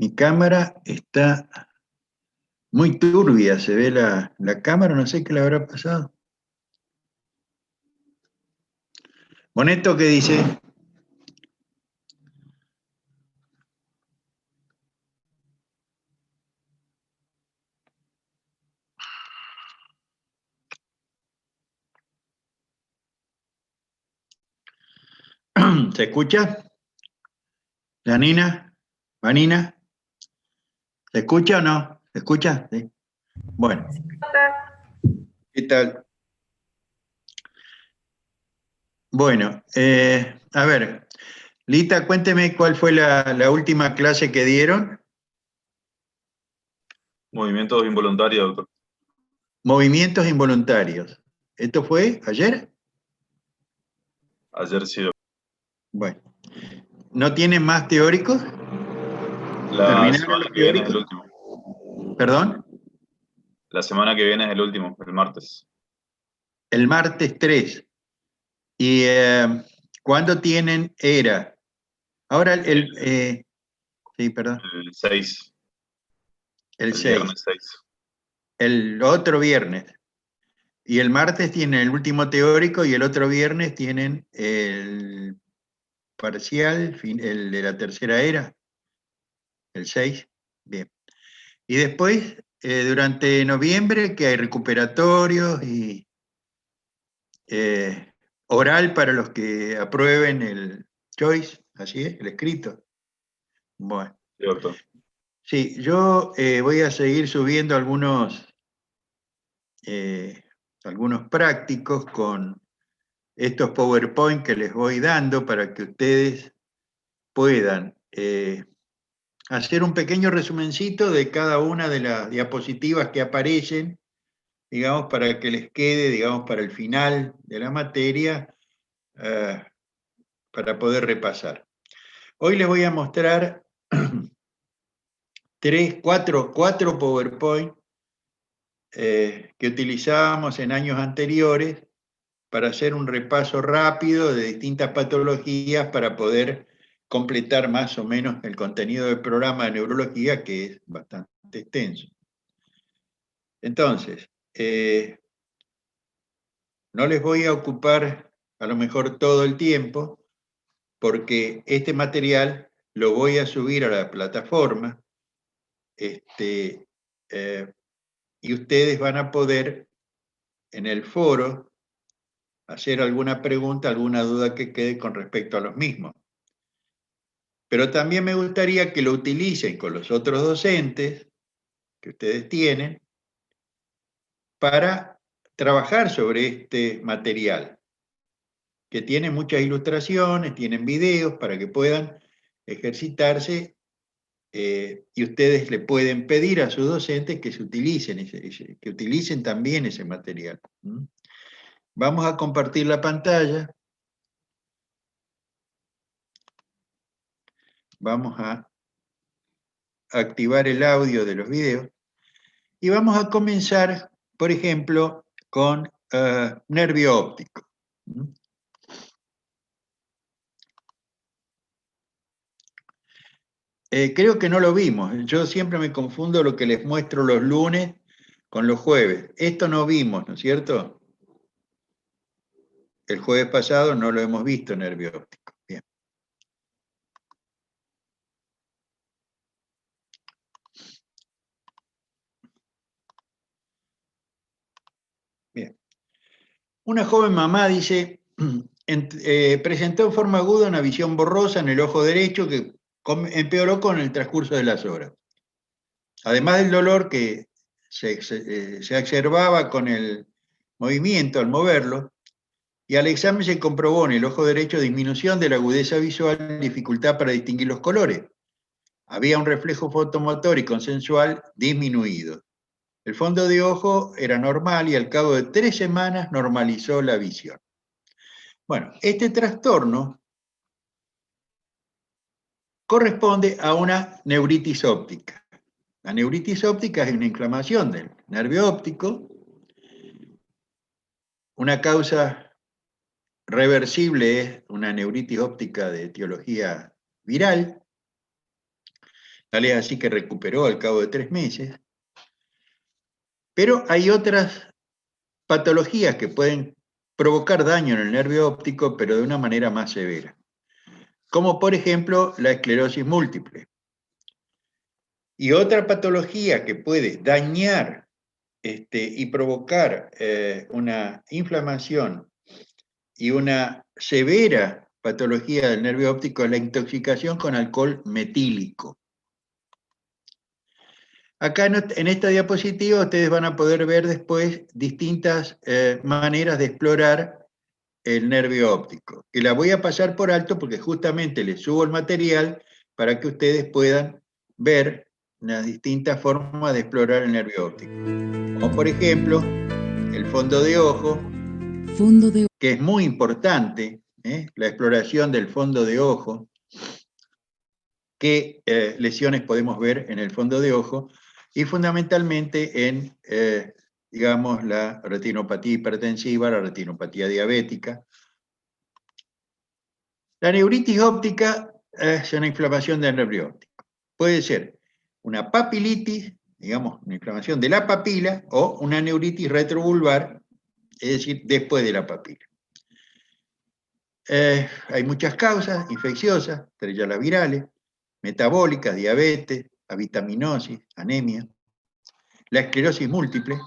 Mi cámara está muy turbia, se ve la cámara, no sé qué le habrá pasado. Boneto, ¿qué dice? ¿Se escucha? ¿Janina? ¿Vanina? ¿Se escucha o no? ¿Se escucha? Sí. Bueno, ¿qué tal? Bueno, a ver, Lita, cuénteme cuál fue la última clase que dieron. Movimientos involuntarios, doctor. Movimientos involuntarios. ¿Esto fue ayer? Ayer sí. Bueno, ¿no tienen más teóricos? La ¿Terminaron semana los que viene es el teóricos? último. ¿Perdón? La semana que viene es el último, el martes. El martes 3. ¿Y cuándo tienen ERA? Ahora sí, perdón, El 6, el el 6, viernes 6. el otro viernes. Y el martes tienen el último teórico y el otro viernes tienen el parcial, el de la tercera ERA, el 6. Bien. Y después, durante noviembre, que hay recuperatorios y oral para los que aprueben el choice, así es, el escrito. Bueno. Sí, doctor. Sí, yo voy a seguir subiendo eh, algunos prácticos con estos PowerPoint que les voy dando para que ustedes puedan hacer un pequeño resumencito de cada una de las diapositivas que aparecen, digamos, para que les quede, digamos, para el final de la materia, eh, para poder repasar. Hoy les voy a mostrar cuatro PowerPoint que utilizábamos en años anteriores para hacer un repaso rápido de distintas patologías para poder completar más o menos el contenido del programa de neurología, que es bastante extenso. Entonces, no les voy a ocupar a lo mejor todo el tiempo, porque este material lo voy a subir a la plataforma, y ustedes van a poder en el foro hacer alguna pregunta, alguna duda que quede con respecto a los mismos. Pero también me gustaría que lo utilicen con los otros docentes que ustedes tienen para trabajar sobre este material, que tiene muchas ilustraciones, tienen videos para que puedan ejercitarse, y ustedes le pueden pedir a sus docentes que se utilicen, que utilicen también ese material. Vamos a compartir la pantalla. Vamos a activar el audio de los videos y vamos a comenzar, por ejemplo, con nervio óptico. Creo que no lo vimos. Yo siempre me confundo lo que les muestro los lunes con los jueves. Esto no vimos, ¿no es cierto? El jueves pasado no lo hemos visto, nervio óptico. Bien. Bien. Una joven mamá dice, presentó en forma aguda una visión borrosa en el ojo derecho que empeoró con el transcurso de las horas. Además del dolor que se exacerbaba con el movimiento al moverlo, y al examen se comprobó en el ojo derecho disminución de la agudeza visual, dificultad para distinguir los colores. Había un reflejo fotomotor y consensual disminuido. El fondo de ojo era normal y al cabo de 3 semanas normalizó la visión. Bueno, este trastorno corresponde a una neuritis óptica. La neuritis óptica es una inflamación del nervio óptico. Una causa reversible es una neuritis óptica de etiología viral. Tal es así que recuperó al cabo de 3 meses. Pero hay otras patologías que pueden provocar daño en el nervio óptico, pero de una manera más severa, como por ejemplo la esclerosis múltiple. Y otra patología que puede dañar y provocar una inflamación y una severa patología del nervio óptico es la intoxicación con alcohol metílico. Acá en esta diapositiva ustedes van a poder ver después distintas maneras de explorar el nervio óptico. Y la voy a pasar por alto porque justamente les subo el material para que ustedes puedan ver las distintas formas de explorar el nervio óptico. Como por ejemplo, el fondo de ojo, que es muy importante, la exploración del fondo de ojo, qué lesiones podemos ver en el fondo de ojo, y fundamentalmente en, digamos, la retinopatía hipertensiva, la retinopatía diabética. La neuritis óptica es una inflamación del nervio óptico. Puede ser una papilitis, digamos, una inflamación de la papila, o una neuritis retrovulvar, es decir, después de la papila. Hay muchas causas infecciosas, entre ellas las virales, metabólicas, diabetes, avitaminosis, anemia, la esclerosis múltiple,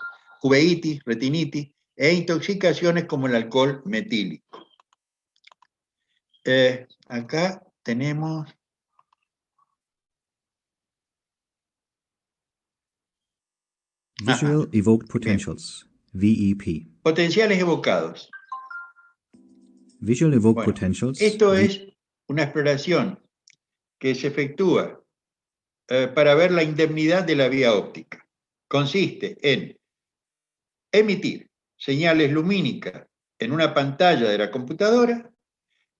uveitis, retinitis e intoxicaciones como el alcohol metílico. Acá tenemos Visual Evoked Potentials, VEP. Potenciales evocados. Visual Evoked Potentials. Esto es una exploración que se efectúa para ver la indemnidad de la vía óptica. Consiste en emitir señales lumínicas en una pantalla de la computadora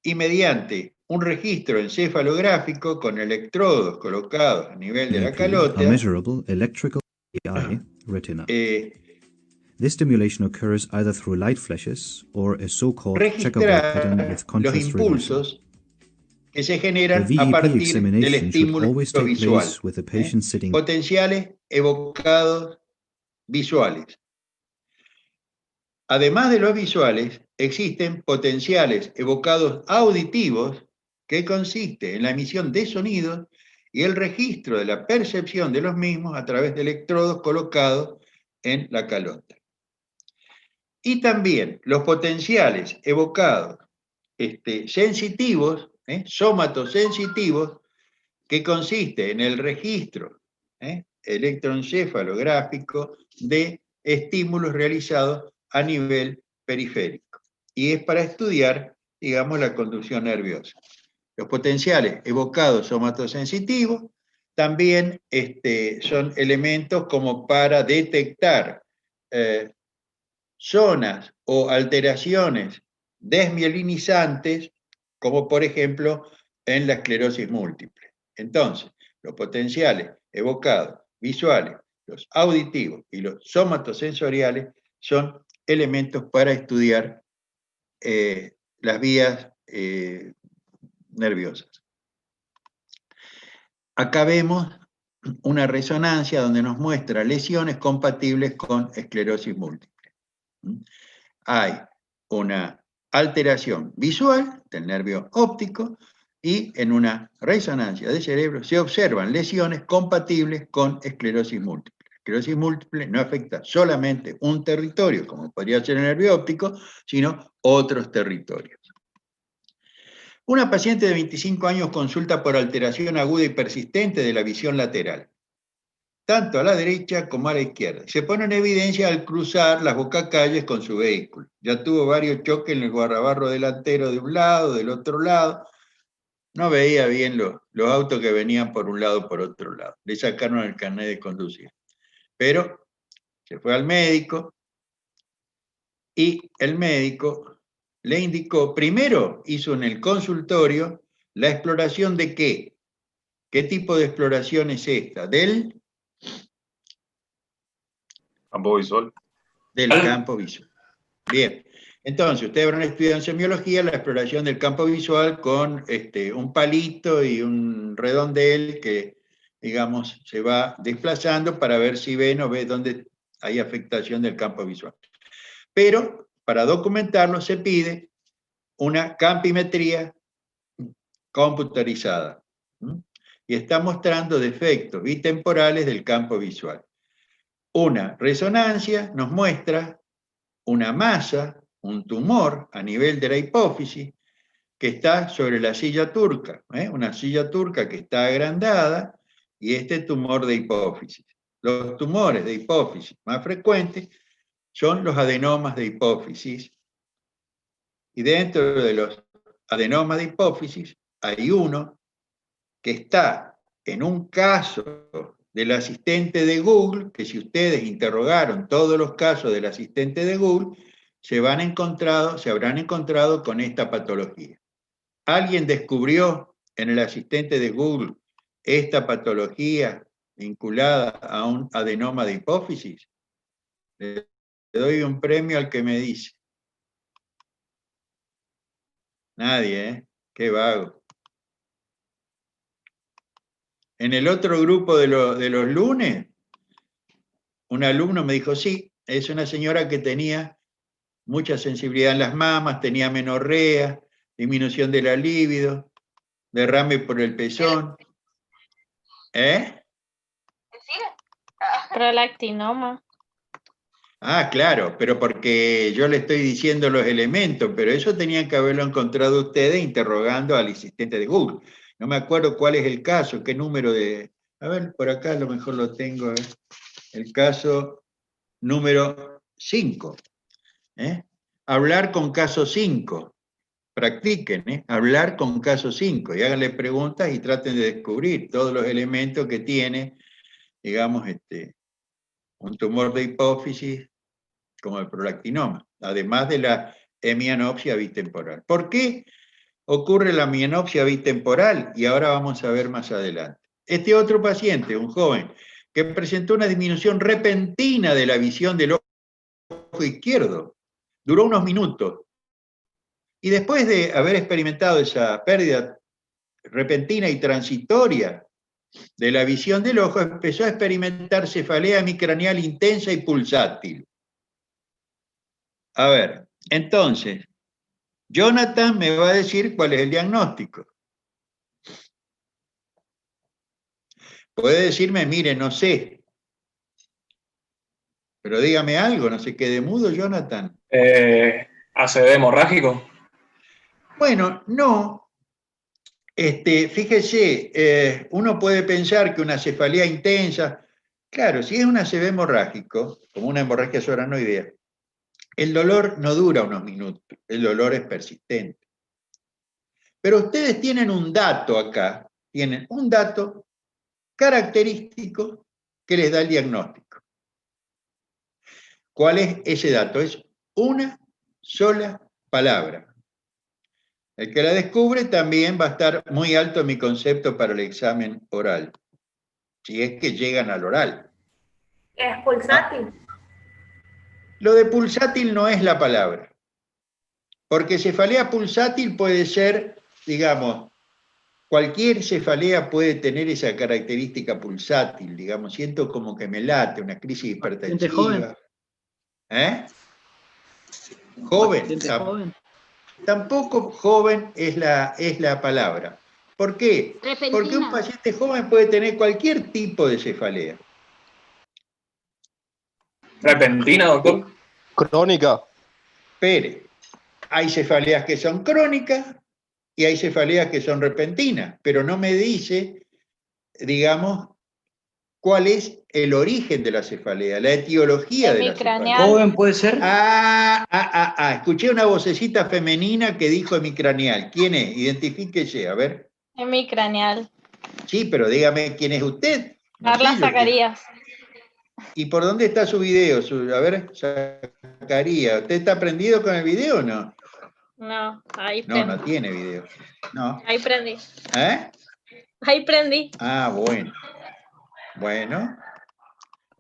y mediante un registro encefalográfico con electrodos colocados a nivel de la calota, a measurable electrical eye retina. This stimulation occurs either through light flashes or a so-called checkerboard pattern with los conscious reversal. impulsos que se generan The a VEP partir del examination should estímulo always take visual. place with the patient sitting. Potenciales evocados visuales. Además de los visuales, existen potenciales evocados auditivos, que consiste en la emisión de sonidos y el registro de la percepción de los mismos a través de electrodos colocados en la calota. Y también los potenciales evocados sensitivos, somatosensitivos, que consiste en el registro electroencefalográfico de estímulos realizados a nivel periférico. Y es para estudiar, digamos, la conducción nerviosa. Los potenciales evocados somatosensitivos también son elementos como para detectar zonas o alteraciones desmielinizantes, como por ejemplo en la esclerosis múltiple. Entonces, los potenciales evocados, visuales, los auditivos y los somatosensoriales son elementos para estudiar las vías nerviosas. Acá vemos una resonancia donde nos muestra lesiones compatibles con esclerosis múltiple. Hay una alteración visual del nervio óptico y en una resonancia de cerebro se observan lesiones compatibles con esclerosis múltiple. La esclerosis múltiple no afecta solamente un territorio, como podría ser el nervio óptico, sino otros territorios. Una paciente de 25 años consulta por alteración aguda y persistente de la visión lateral, tanto a la derecha como a la izquierda. Se pone en evidencia al cruzar las bocacalles con su vehículo. Ya tuvo varios choques en el guardabarro delantero de un lado, del otro lado. No veía bien los autos que venían por un lado por otro lado. Le sacaron el carnet de conducir. Pero se fue al médico y el médico le indicó, primero hizo en el consultorio la exploración de ¿qué? ¿Qué tipo de exploración es esta? Del campo visual. Del campo visual. Bien, entonces ustedes habrán estudiado en semiología la exploración del campo visual con un palito y un redondel que digamos, se va desplazando para ver si ven o ve dónde hay afectación del campo visual. Pero para documentarlo se pide una campimetría computarizada. Y está mostrando defectos bitemporales del campo visual. Una resonancia nos muestra una masa, un tumor a nivel de la hipófisis, que está sobre la silla turca, una silla turca que está agrandada, y este tumor de hipófisis. Los tumores de hipófisis más frecuentes son los adenomas de hipófisis, y dentro de los adenomas de hipófisis hay uno que está en un caso del asistente de Google, que si ustedes interrogaron todos los casos del asistente de Google, se habrán encontrado con esta patología. ¿Alguien descubrió en el asistente de Google esta patología vinculada a un adenoma de hipófisis? Le doy un premio al que me dice. Nadie, ¿eh? Qué vago. En el otro grupo de los lunes, un alumno me dijo, sí, es una señora que tenía mucha sensibilidad en las mamas, tenía menorrea, disminución de la libido, derrame por el pezón. Prolactinoma. Ah, claro, pero porque yo le estoy diciendo los elementos, pero eso tenían que haberlo encontrado ustedes interrogando al asistente de Google. No me acuerdo cuál es el caso, qué número de... A ver, por acá a lo mejor lo tengo. El caso número 5. Hablar con caso 5. Practiquen, hablar con caso 5 y háganle preguntas y traten de descubrir todos los elementos que tiene, digamos, un tumor de hipófisis como el prolactinoma, además de la hemianopsia bitemporal. ¿Por qué ocurre la hemianopsia bitemporal? Y ahora vamos a ver más adelante. Este otro paciente, un joven, que presentó una disminución repentina de la visión del ojo izquierdo, duró unos minutos, y después de haber experimentado esa pérdida repentina y transitoria de la visión del ojo, empezó a experimentar cefalea hemicraneal intensa y pulsátil. A ver, entonces, Jonathan me va a decir cuál es el diagnóstico. Puede decirme, mire, no sé, pero dígame algo, no se quede mudo, Jonathan. ACV hemorrágico. Bueno, no. Fíjese, uno puede pensar que una cefalea intensa, claro, si es un ACV hemorrágico, como una hemorragia subaracnoidea, el dolor no dura unos minutos, el dolor es persistente. Pero ustedes tienen un dato acá, tienen un dato característico que les da el diagnóstico. ¿Cuál es ese dato? Es una sola palabra. El que la descubre también va a estar muy alto en mi concepto para el examen oral, si es que llegan al oral. Es pulsátil. Lo de pulsátil no es la palabra, porque cefalea pulsátil puede ser, digamos, cualquier cefalea puede tener esa característica pulsátil, digamos, siento como que me late, una crisis hipertensiva. Joven. Joven. Joven. Tampoco joven es la palabra. ¿Por qué? Repentina. Porque un paciente joven puede tener cualquier tipo de cefalea. ¿Repentina, doctor? Crónica. Espere, hay cefaleas que son crónicas y hay cefaleas que son repentinas, pero no me dice, digamos, cuál es el origen de la cefalea, la etiología de la cefalea. ¿Joven puede ser? Escuché una vocecita femenina que dijo hemicraneal. ¿Quién es? Identifíquese, a ver. Hemicraneal. Sí, pero dígame quién es usted. Carla Zacarías. ¿Y por dónde está su video? A ver, Zacarías, ¿usted está prendido con el video o no? No, ahí prendí. No tiene video. No. Ahí prendí. Ahí prendí. Bueno. Bueno.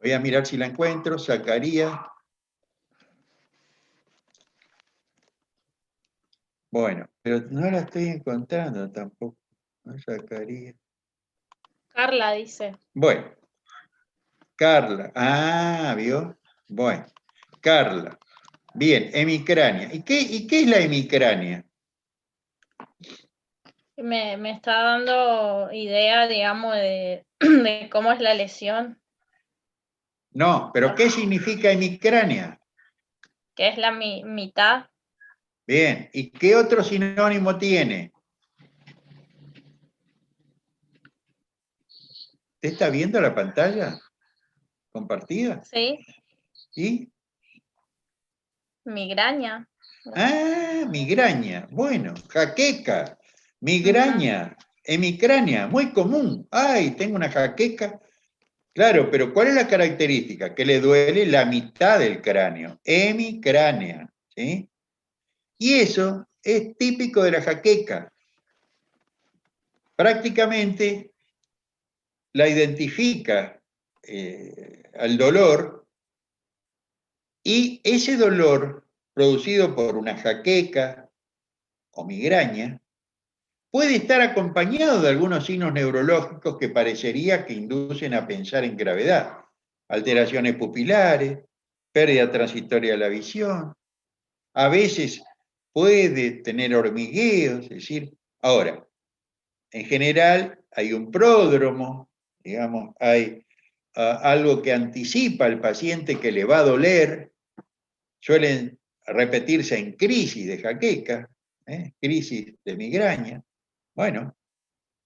Voy a mirar si la encuentro. Zacarías. Bueno, pero no la estoy encontrando tampoco. No, Zacarías. Carla dice. Bueno, Carla. ¿Vio? Bueno, Carla. Bien, hemicrania. ¿Y qué es la hemicrania? Me está dando idea, digamos, de cómo es la lesión. No, pero ¿qué significa hemicrania? Que es la mitad. Bien, ¿y qué otro sinónimo tiene? ¿Usted está viendo la pantalla compartida? Sí, ¿Y? migraña. Migraña. Bueno, jaqueca, migraña, hemicrania, muy común. Ay, tengo una jaqueca. Claro, pero ¿cuál es la característica? Que le duele la mitad del cráneo, hemicrania, ¿sí? Y eso es típico de la jaqueca. Prácticamente la identifica al dolor, y ese dolor producido por una jaqueca o migraña puede estar acompañado de algunos signos neurológicos que parecería que inducen a pensar en gravedad. Alteraciones pupilares, pérdida transitoria de la visión, a veces puede tener hormigueo, es decir, ahora, en general hay un pródromo, digamos, hay algo que anticipa al paciente que le va a doler, suelen repetirse en crisis de jaqueca, crisis de migraña. Bueno,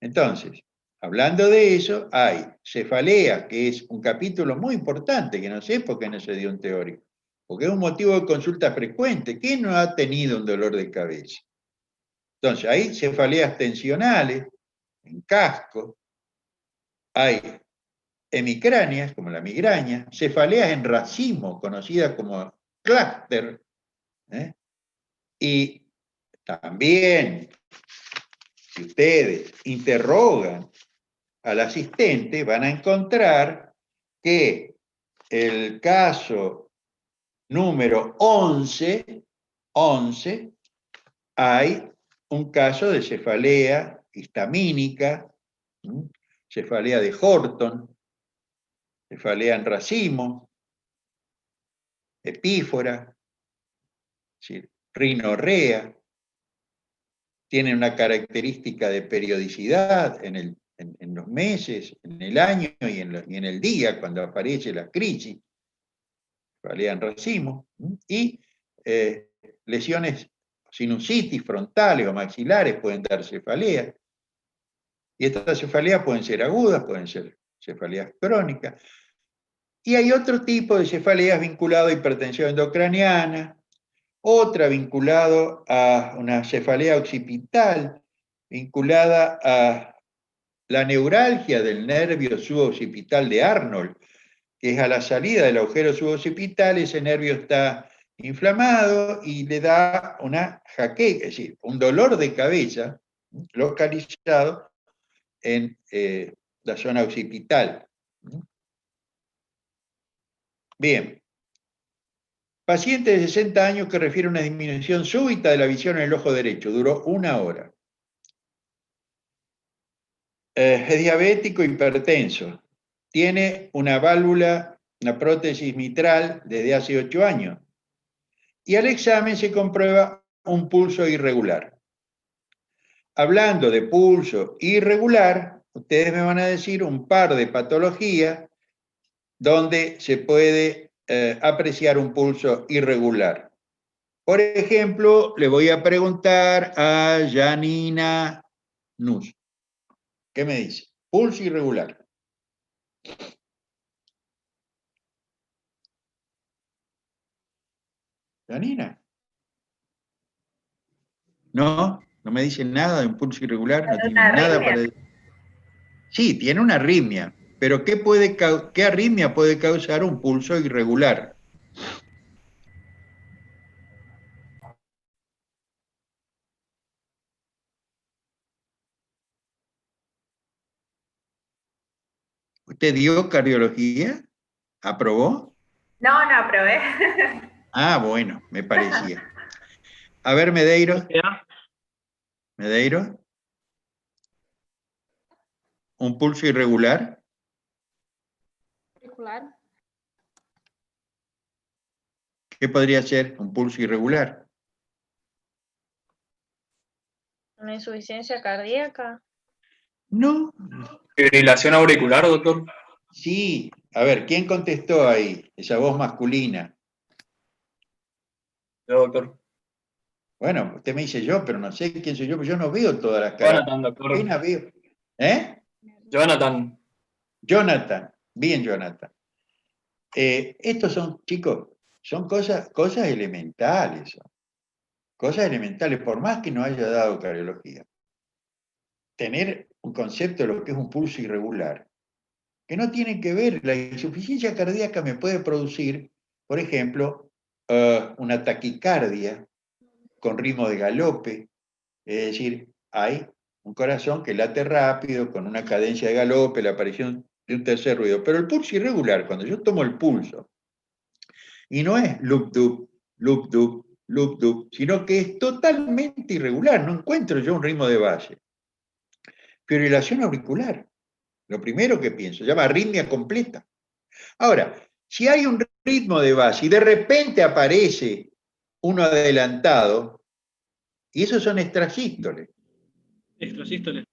entonces, hablando de eso, hay cefalea, que es un capítulo muy importante, que no sé por qué no se dio un teórico, porque es un motivo de consulta frecuente. ¿Quién no ha tenido un dolor de cabeza? Entonces, hay cefaleas tensionales, en casco, hay hemicráneas, como la migraña, cefaleas en racimo, conocidas como clúster, y también, si ustedes interrogan al asistente, van a encontrar que el caso número 11, hay un caso de cefalea histamínica, cefalea de Horton, cefalea en racimo, epífora, rinorrea, tiene una característica de periodicidad en los meses, en el año y en el día, cuando aparece la crisis, cefalea en racimo, y lesiones sinusitis frontales o maxilares pueden dar cefalea, y estas cefaleas pueden ser agudas, pueden ser cefaleas crónicas, y hay otro tipo de cefaleas vinculado a hipertensión endocraniana, otra vinculado a una cefalea occipital, vinculada a la neuralgia del nervio suboccipital de Arnold, que es a la salida del agujero suboccipital, ese nervio está inflamado y le da una jaqueca, es decir, un dolor de cabeza localizado en la zona occipital. Bien. Paciente de 60 años que refiere a una disminución súbita de la visión en el ojo derecho, duró 1 hora. Es diabético, hipertenso. Tiene una válvula, una prótesis mitral desde hace 8 años. Y al examen se comprueba un pulso irregular. Hablando de pulso irregular, ustedes me van a decir un par de patologías donde se puede apreciar un pulso irregular. Por ejemplo, le voy a preguntar a Janina Nus. ¿Qué me dice? Pulso irregular. Janina. No, no me dice nada de un pulso irregular, no tiene nada para decir. Sí, tiene una arritmia, pero ¿qué arritmia puede causar un pulso irregular? ¿Usted dio cardiología? ¿Aprobó? No, no aprobé. Ah, bueno, me parecía. A ver, Medeiro. Medeiro. un pulso irregular? Irregular. ¿Qué podría ser un pulso irregular? Una insuficiencia cardíaca. No. Fibrilación auricular, doctor. Sí. A ver, ¿quién contestó ahí? Esa voz masculina. Yo, doctor. Bueno, usted me dice yo, pero no sé quién soy yo, porque yo no veo todas las caras. Jonathan, doctor. Apenas veo. ¿Eh? Jonathan. Jonathan. Bien, Jonathan. Estos son, chicos, son cosas elementales. Cosas elementales, por más que no haya dado cardiología. Tener un concepto de lo que es un pulso irregular, que no tiene que ver, la insuficiencia cardíaca me puede producir, por ejemplo, una taquicardia con ritmo de galope, es decir, hay un corazón que late rápido, con una cadencia de galope, la aparición de un tercer ruido, pero el pulso irregular, cuando yo tomo el pulso, y no es loop-dub, loop-dub, loop-dub, sino que es totalmente irregular, no encuentro yo un ritmo de base. Fibrilación auricular, lo primero que pienso, se llama arritmia completa. Ahora, si hay un ritmo de base y de repente aparece uno adelantado, y esos son extrasístoles. Extrasístoles.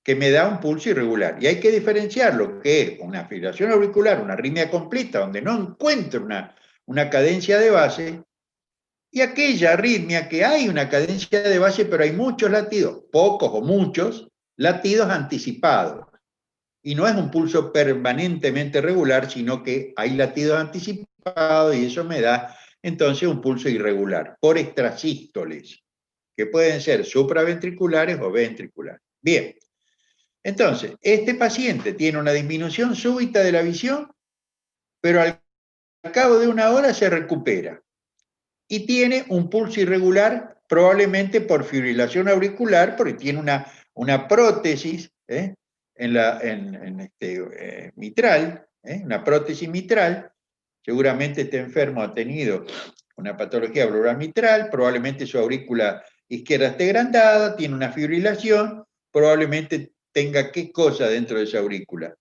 Que me da un pulso irregular. Y hay que diferenciar lo que es una fibrilación auricular, una arritmia completa, donde no encuentro una cadencia de base, y aquella arritmia que hay una cadencia de base, pero hay muchos latidos, pocos o muchos latidos anticipados. Y no es un pulso permanentemente regular, sino que hay latidos anticipados y eso me da entonces un pulso irregular por extrasístoles, que pueden ser supraventriculares o ventriculares. Bien, entonces, este paciente tiene una disminución súbita de la visión, pero al cabo de una hora se recupera y tiene un pulso irregular, probablemente por fibrilación auricular, porque tiene una prótesis mitral, una prótesis mitral. Seguramente este enfermo ha tenido una patología pleural mitral, probablemente su aurícula izquierda esté agrandada, tiene una fibrilación, probablemente tenga qué cosa dentro de esa aurícula.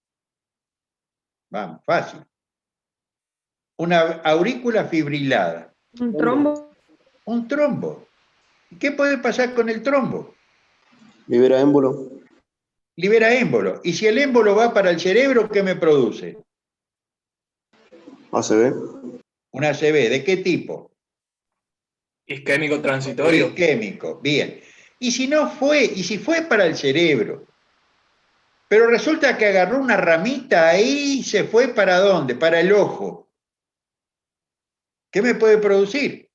Vamos, fácil. Una aurícula fibrilada. Un trombo. Un trombo. ¿Qué puede pasar con el trombo? Libera émbolo. Libera émbolo. Y si el émbolo va para el cerebro, ¿qué me produce? ACV. Un ACV. ¿De qué tipo? Isquémico transitorio. Isquémico. Bien. Y si no fue, y si fue para el cerebro, pero resulta que agarró una ramita ahí y se fue ¿para dónde? Para el ojo. ¿Qué me puede producir?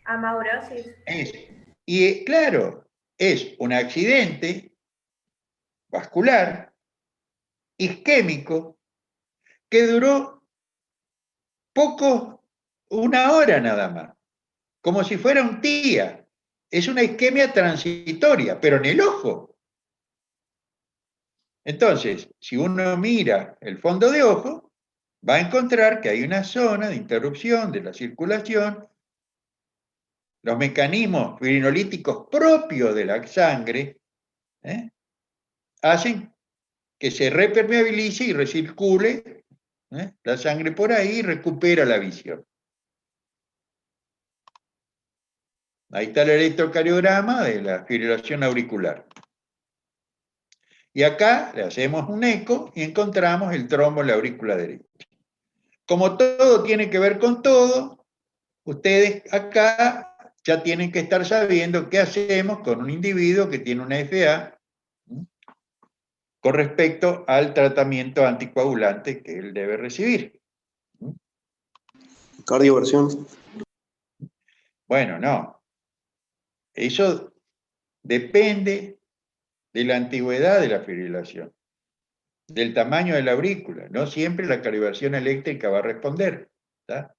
Amaurosis. Y claro, es un accidente vascular, isquémico, que duró una hora nada más, como si fuera un día. Es una isquemia transitoria, pero en el ojo. Entonces, si uno mira el fondo de ojo, va a encontrar que hay una zona de interrupción de la circulación. Los mecanismos fibrinolíticos propios de la sangre hacen que se repermeabilice y recircule la sangre por ahí y recupera la visión. Ahí está el electrocardiograma de la fibrilación auricular. Y acá le hacemos un eco y encontramos el trombo en la aurícula derecha. Como todo tiene que ver con todo, ustedes acá ya tienen que estar sabiendo qué hacemos con un individuo que tiene una FA con respecto al tratamiento anticoagulante que él debe recibir. Cardioversión. Bueno, no. Eso depende de la antigüedad de la fibrilación, del tamaño de la aurícula. No siempre la cardioversión eléctrica va a responder. ¿Está?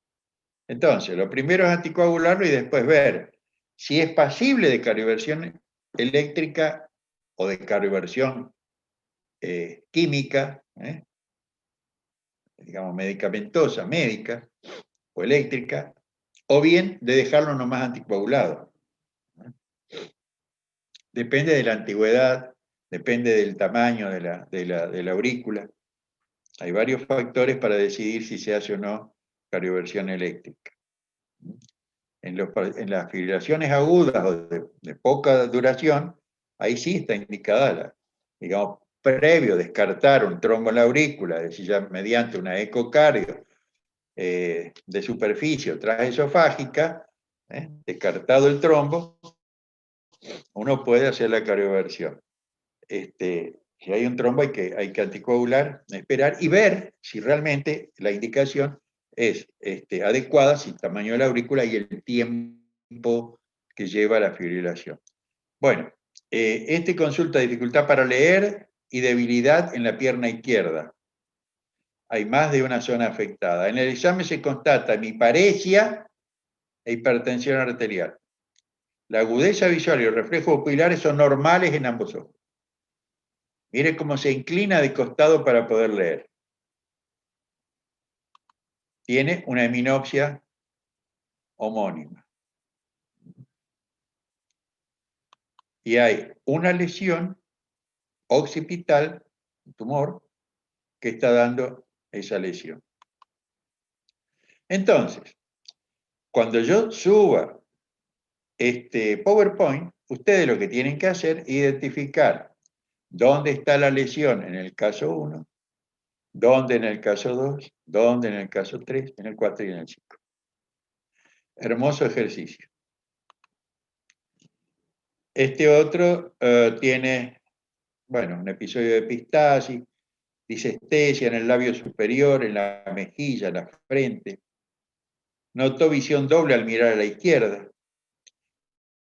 Entonces, lo primero es anticoagularlo y después ver si es pasible de cardioversión eléctrica o de cardioversión química, digamos medicamentosa, médica o eléctrica, o bien de dejarlo nomás anticoagulado. Depende de la antigüedad depende del tamaño de la aurícula. Hay varios factores para decidir si se hace o no cardioversión eléctrica. En las fibrilaciones agudas o de poca duración, ahí sí está indicada, digamos, previo descartar un trombo en la aurícula, es decir, ya mediante una ecocardio de superficie o transesofágica, descartado el trombo, uno puede hacer la cardioversión. Si hay un trombo hay que anticoagular, esperar y ver si realmente la indicación es adecuada, si el tamaño de la aurícula y el tiempo que lleva la fibrilación. Bueno, consulta dificultad para leer y debilidad en la pierna izquierda. Hay más de una zona afectada. En el examen se constata hemiparesia e hipertensión arterial. La agudeza visual y los reflejos pupilares son normales en ambos ojos. Mire cómo se inclina de costado para poder leer. Tiene una heminopsia homónima. Y hay una lesión occipital, un tumor, que está dando esa lesión. Entonces, cuando yo suba este PowerPoint, ustedes lo que tienen que hacer es identificar dónde está la lesión en el caso 1, dónde en el caso 2, dónde en el caso 3, en el 4 y en el 5. Hermoso ejercicio. Este otro tiene, bueno, un episodio de epistasis, disestesia en el labio superior, en la mejilla, en la frente. Notó visión doble al mirar a la izquierda.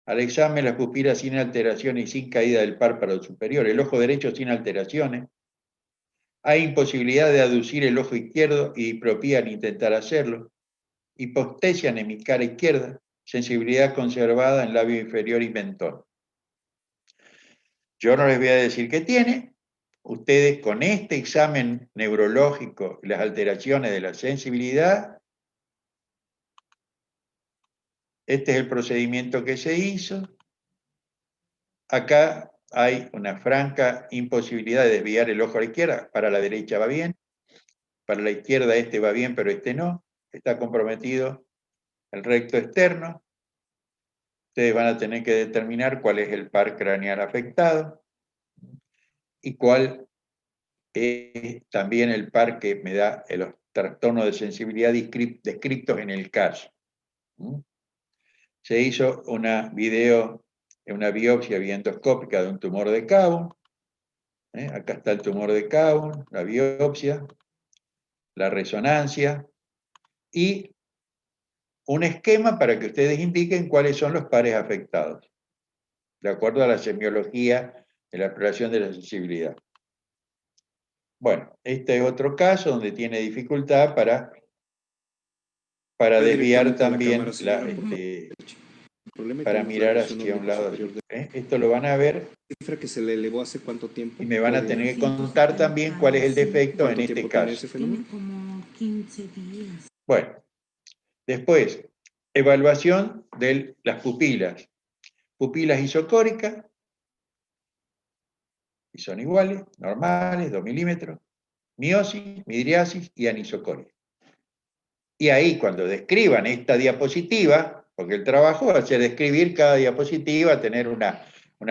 Al examen, las pupilas sin alteraciones y sin caída del párpado superior. El ojo derecho sin alteraciones. Hay imposibilidad de aducir el ojo izquierdo y diplopía al intentar hacerlo. Hipostesia en mi cara izquierda. Sensibilidad conservada en labio inferior y mentón. Yo no les voy a decir qué tiene. Ustedes con este examen neurológico y las alteraciones de la sensibilidad, este es el procedimiento que se hizo. Acá hay una franca imposibilidad de desviar el ojo a la izquierda. Para la derecha va bien. Para la izquierda este va bien, pero este no. Está comprometido el recto externo. Ustedes van a tener que determinar cuál es el par craneal afectado y cuál es también el par que me da los trastornos de sensibilidad descritos en el caso. Se hizo una biopsia endoscópica de un tumor de Caun. Acá está el tumor de Caun, la biopsia, la resonancia y un esquema para que ustedes indiquen cuáles son los pares afectados, de acuerdo a la semiología de la exploración de la sensibilidad. Bueno, este es otro caso donde tiene dificultad para desviar también para mirar hacia un lado. Esto lo van a ver cifra que se le elevó hace cuánto tiempo. Y me van a tener que contar también cuál es el defecto en este caso. Tiene como 15 días. Bueno, después, evaluación de las pupilas. Pupilas isocóricas, y son iguales, normales, 2 milímetros, miosis, midriasis y anisocoria. Y ahí cuando describan esta diapositiva, porque el trabajo va a ser describir cada diapositiva, tener una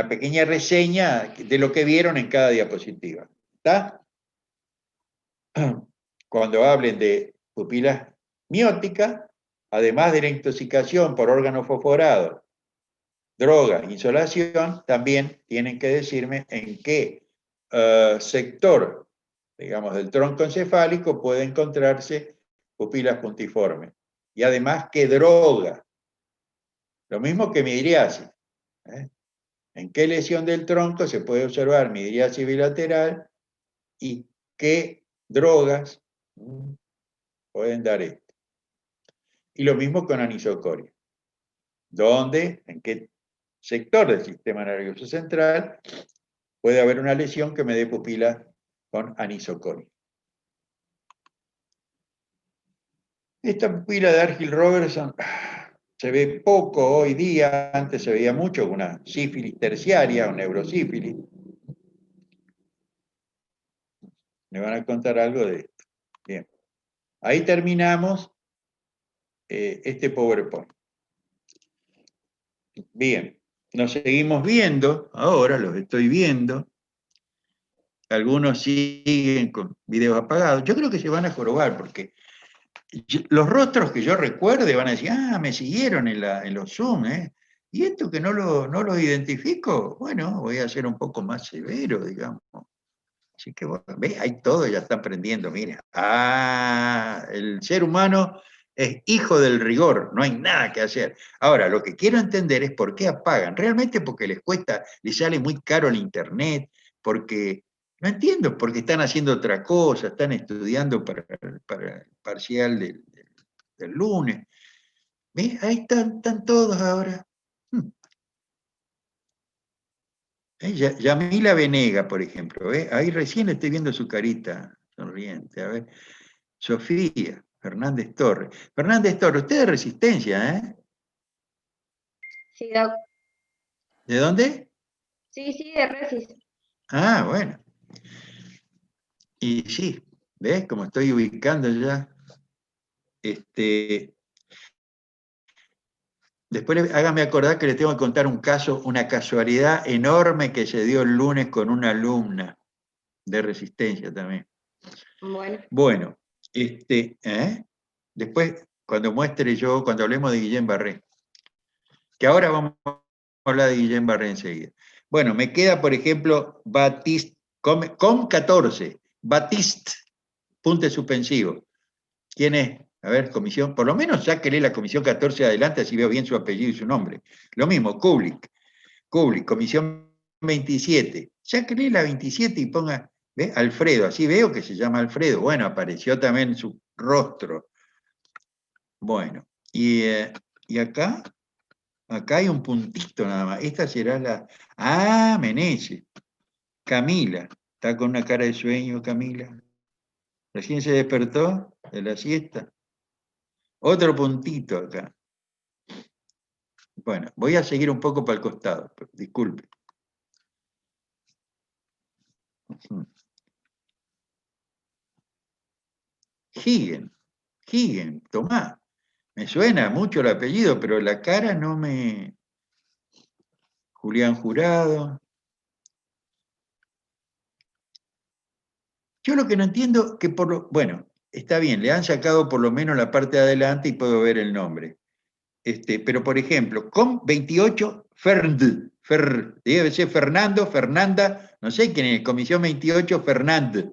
pequeña reseña de lo que vieron en cada diapositiva. ¿Está? Cuando hablen de pupilas mióticas, además de la intoxicación por órgano fosforado, droga, insolación, también tienen que decirme en qué sector, digamos, del tronco encefálico puede encontrarse pupilas puntiformes. Y además, qué droga. Lo mismo que midriasis. ¿En qué lesión del tronco se puede observar midriasis bilateral y qué drogas pueden dar esto? Y lo mismo con anisocoria. ¿Dónde, en qué sector del sistema nervioso central puede haber una lesión que me dé pupila con anisocoria? Esta pupila de Argyll-Robertson se ve poco hoy día, antes se veía mucho, una sífilis terciaria o neurosífilis. Me van a contar algo de esto. Bien. Ahí terminamos este PowerPoint. Bien. Nos seguimos viendo. Ahora los estoy viendo. Algunos siguen con videos apagados. Yo creo que se van a jorobar porque los rostros que yo recuerde van a decir, me siguieron en los Zoom, ¿eh? Y esto que no lo identifico, bueno, voy a ser un poco más severo, digamos. Así que, bueno, ¿ves? Ahí todo ya está aprendiendo, mira. El ser humano es hijo del rigor, no hay nada que hacer. Ahora, lo que quiero entender es por qué apagan. Realmente porque les cuesta, les sale muy caro el internet, porque, no entiendo, porque están haciendo otra cosa, están estudiando para el parcial del lunes. ¿Ves? Ahí están todos ahora. Yamila Venega, por ejemplo, ¿eh? Ahí recién estoy viendo su carita sonriente. A ver. Sofía Fernández Torres. Fernández Torres, usted es de Resistencia, ¿eh? Sí, Doc. ¿De dónde? Sí, de Resis. Bueno. Y sí, ¿ves? Como estoy ubicando ya. Después hágame acordar que le tengo que contar un caso, una casualidad enorme que se dio el lunes con una alumna de Resistencia también. Bueno, después, cuando hablemos de Guillén Barré, que ahora vamos a hablar de Guillén Barré enseguida. Bueno, me queda, por ejemplo, Batiste, con 14, Batiste, punto suspensivo. ¿Quién es? A ver, comisión, por lo menos sáquele la comisión 14 adelante, así veo bien su apellido y su nombre. Lo mismo, Kublik, comisión 27. Sáquele la 27 y ponga, ¿ve? Alfredo, así veo que se llama Alfredo. Bueno, apareció también su rostro. Bueno, y acá hay un puntito nada más. Esta será la... Meneses. Camila. Está con una cara de sueño, Camila. Recién se despertó de la siesta. Otro puntito acá. Bueno, voy a seguir un poco para el costado. Disculpe. Higgin, Tomás. Me suena mucho el apellido, pero la cara no me... Julián Jurado. Yo lo que no entiendo, que bueno, está bien, le han sacado por lo menos la parte de adelante y puedo ver el nombre. Pero, por ejemplo, con 28, debe ser Fernando, Fernanda, no sé quién es, comisión 28, Fernand,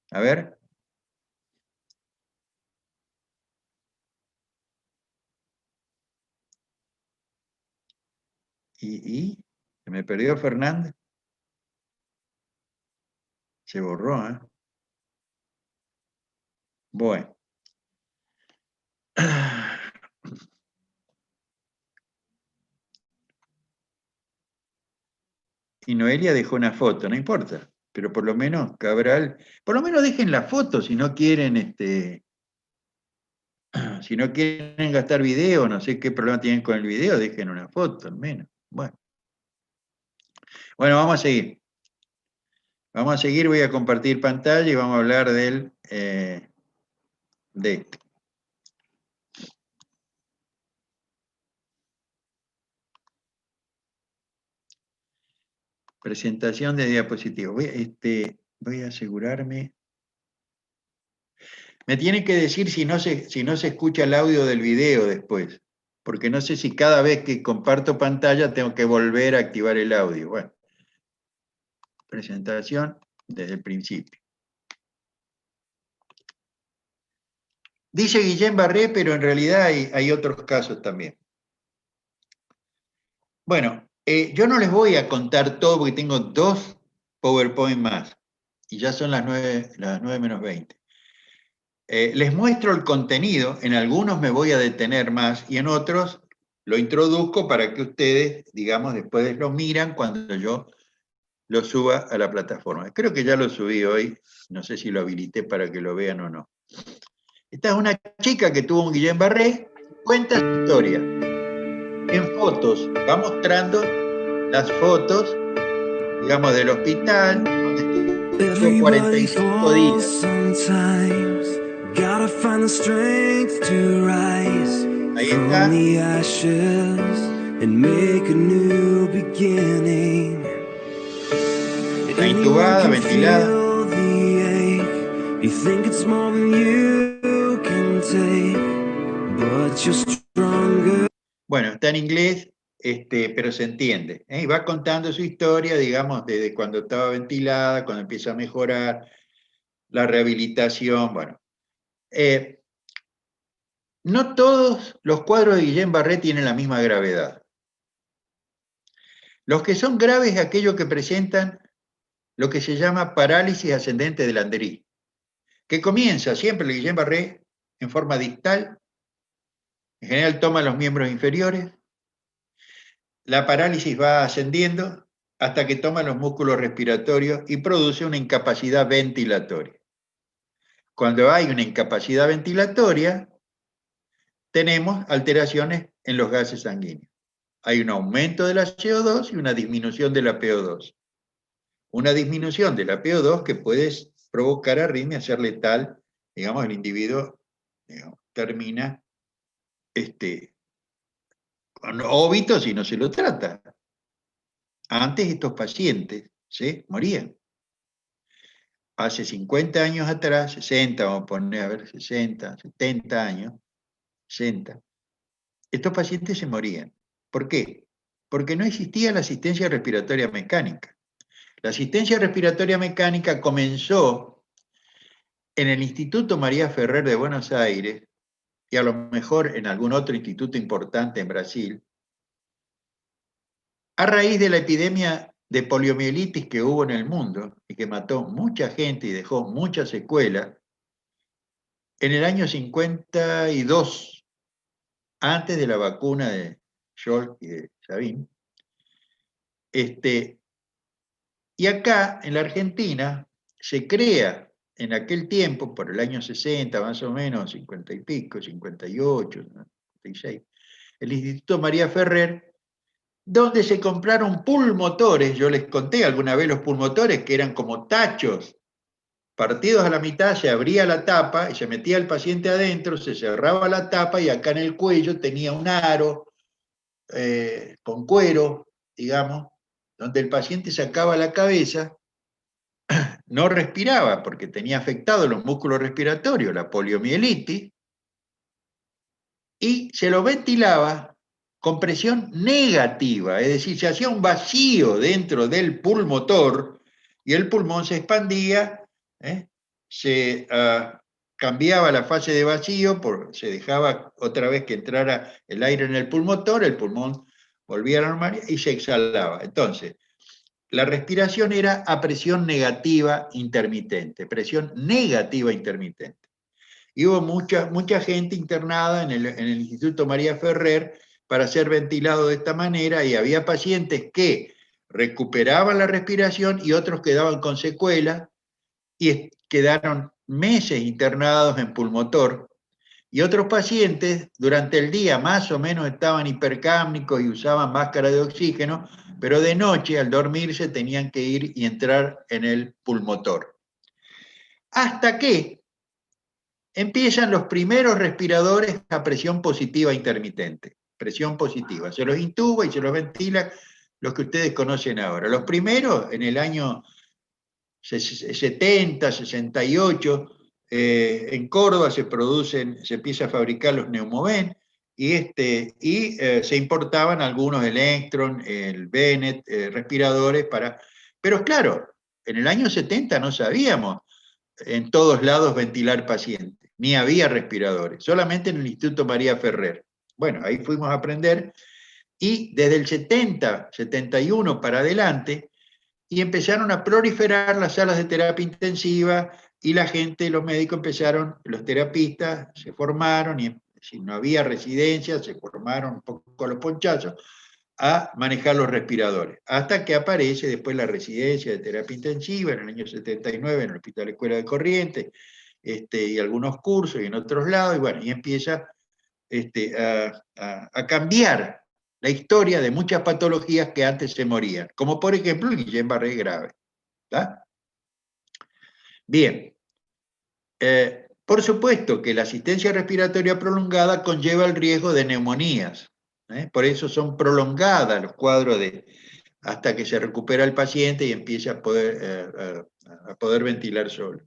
a ver. ¿Y? ¿Se me perdió Fernand? Se borró, ¿eh? Bueno. Y Noelia dejó una foto, no importa, pero por lo menos Cabral, por lo menos dejen la foto si no quieren, si no quieren gastar video, no sé qué problema tienen con el video, dejen una foto al menos. Bueno, vamos a seguir. Vamos a seguir, voy a compartir pantalla y vamos a hablar de esto. Presentación de diapositivas. Voy a asegurarme. Me tienen que decir si no se escucha el audio del video después, porque no sé si cada vez que comparto pantalla tengo que volver a activar el audio. Bueno, presentación desde el principio. Dice Guillén Barré, pero en realidad hay otros casos también. Bueno, yo no les voy a contar todo porque tengo 2 PowerPoint más y ya son las 9 menos 20. Les muestro el contenido, en algunos me voy a detener más y en otros lo introduzco para que ustedes, digamos, después lo miran cuando yo lo suba a la plataforma. Creo que ya lo subí hoy, no sé si lo habilité para que lo vean o no. Esta es una chica que tuvo un Guillén Barré, cuenta su historia. En fotos, va mostrando las fotos, digamos, del hospital. Tuvo 45 días. Ahí está. Está intubada, ventilada. Bueno, está en inglés, pero se entiende. Y va contando su historia, digamos, desde cuando estaba ventilada, cuando empieza a mejorar, la rehabilitación, bueno. No todos los cuadros de Guillain-Barré tienen la misma gravedad. Los que son graves es aquellos que presentan lo que se llama parálisis ascendente del Landerí, que comienza siempre el Guillain-Barré en forma distal, en general toma los miembros inferiores, la parálisis va ascendiendo hasta que toma los músculos respiratorios y produce una incapacidad ventilatoria. Cuando hay una incapacidad ventilatoria, tenemos alteraciones en los gases sanguíneos. Hay un aumento de la CO2 y una disminución de la PO2. Una disminución de la PO2 que puede provocar arritmia, ser letal, digamos, el individuo termina con óbito si no se lo trata. Antes estos pacientes morían. Hace 50 años atrás, 60, vamos a poner, a ver, 60, 70 años, 60, estos pacientes se morían. ¿Por qué? Porque no existía la asistencia respiratoria mecánica. La asistencia respiratoria mecánica comenzó en el Instituto María Ferrer de Buenos Aires, y a lo mejor en algún otro instituto importante en Brasil, a raíz de la epidemia de poliomielitis que hubo en el mundo y que mató mucha gente y dejó muchas secuelas, en el año 52, antes de la vacuna de Scholz y de Sabin, y acá, en la Argentina, se crea en aquel tiempo, por el año 60 más o menos, 50 y pico, 58, 56, el Instituto María Ferrer, donde se compraron pulmotores. Yo les conté alguna vez los pulmotores, que eran como tachos, partidos a la mitad, se abría la tapa y se metía el paciente adentro, se cerraba la tapa y acá en el cuello tenía un aro con cuero, digamos, donde el paciente sacaba la cabeza, no respiraba porque tenía afectados los músculos respiratorios, la poliomielitis, y se lo ventilaba con presión negativa, es decir, se hacía un vacío dentro del pulmotor y el pulmón se expandía, se cambiaba la fase de vacío, se dejaba otra vez que entrara el aire en el pulmotor, el pulmón volvía a la normalidad y se exhalaba. Entonces, la respiración era a presión negativa intermitente, presión negativa intermitente. Y hubo mucha gente internada en el Instituto María Ferrer para ser ventilado de esta manera, y había pacientes que recuperaban la respiración y otros quedaban con secuelas y quedaron meses internados en pulmotor, y otros pacientes durante el día más o menos estaban hipercápnicos y usaban máscara de oxígeno, pero de noche al dormirse tenían que ir y entrar en el pulmotor. Hasta que empiezan los primeros respiradores a presión positiva intermitente. Presión positiva. Se los intuba y se los ventila, los que ustedes conocen ahora. Los primeros, en el año 70, 68, en Córdoba se empieza a fabricar los Neumoven, y se importaban algunos Electron, el Bennett, respiradores pero claro, en el año 70 no sabíamos en todos lados ventilar pacientes, ni había respiradores, solamente en el Instituto María Ferrer. Bueno, ahí fuimos a aprender, y desde el 70, 71 para adelante, y empezaron a proliferar las salas de terapia intensiva, y la gente, los médicos empezaron, los terapistas se formaron, y si no había residencia, se formaron un poco a los ponchazos, a manejar los respiradores, hasta que aparece después la residencia de terapia intensiva en el año 79 en el Hospital Escuela de Corrientes, y algunos cursos y en otros lados, y bueno, y empieza a cambiar la historia de muchas patologías que antes se morían, como por ejemplo el Guillain-Barré grave. ¿Tá? Bien. Por supuesto que la asistencia respiratoria prolongada conlleva el riesgo de neumonías. Por eso son prolongadas los cuadros hasta que se recupera el paciente y empieza a poder ventilar solo.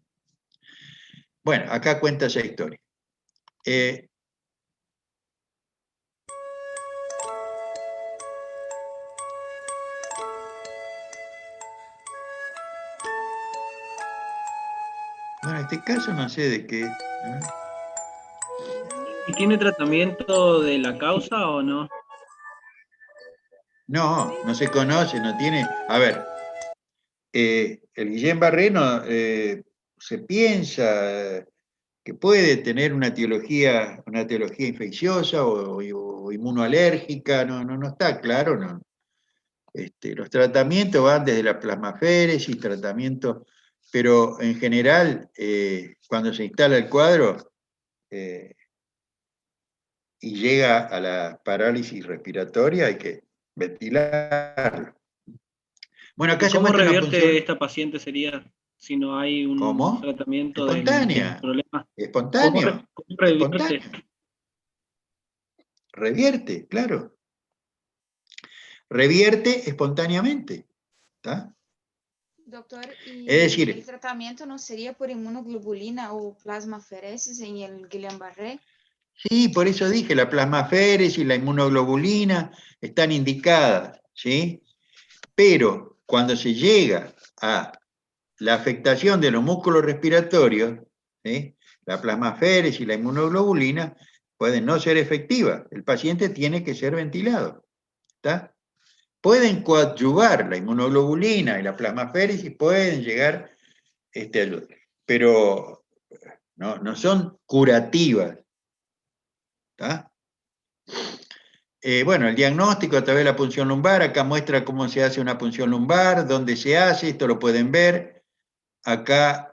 Bueno, acá cuenta esa historia. Bueno, en este caso no sé de qué. ¿Y tiene tratamiento de la causa o no? No, no se conoce, no tiene. A ver, el Guillain-Barré se piensa que puede tener una etiología infecciosa o inmunoalérgica, no está claro, no. Los tratamientos van desde la plasmaféresis, pero en general, cuando se instala el cuadro y llega a la parálisis respiratoria, hay que ventilarlo. Bueno, acá se ¿Cómo muestra una revierte función. esta paciente sería si no hay un ¿Cómo? tratamiento Espontánea. del problema? Espontáneo. ¿Cómo revierte? Espontáneo. Revierte, claro. Revierte espontáneamente. ¿Está? Doctor, ¿y Es decir, el tratamiento no sería por inmunoglobulina o plasmaferesis en el Guillain-Barré? sí, por eso dije, la plasmaféresis y la inmunoglobulina están indicadas, ¿sí? Pero cuando se llega a la afectación de los músculos respiratorios, ¿sí? La plasmaféresis y la inmunoglobulina pueden no ser efectivas. El paciente tiene que ser ventilado. ¿Está? Pueden coadyuvar la inmunoglobulina y la plasmaféresis, pueden llegar a ayudar, pero no son curativas. ¿Está? Bueno, el diagnóstico a través de la punción lumbar, acá muestra cómo se hace una punción lumbar, dónde se hace, esto lo pueden ver. Acá,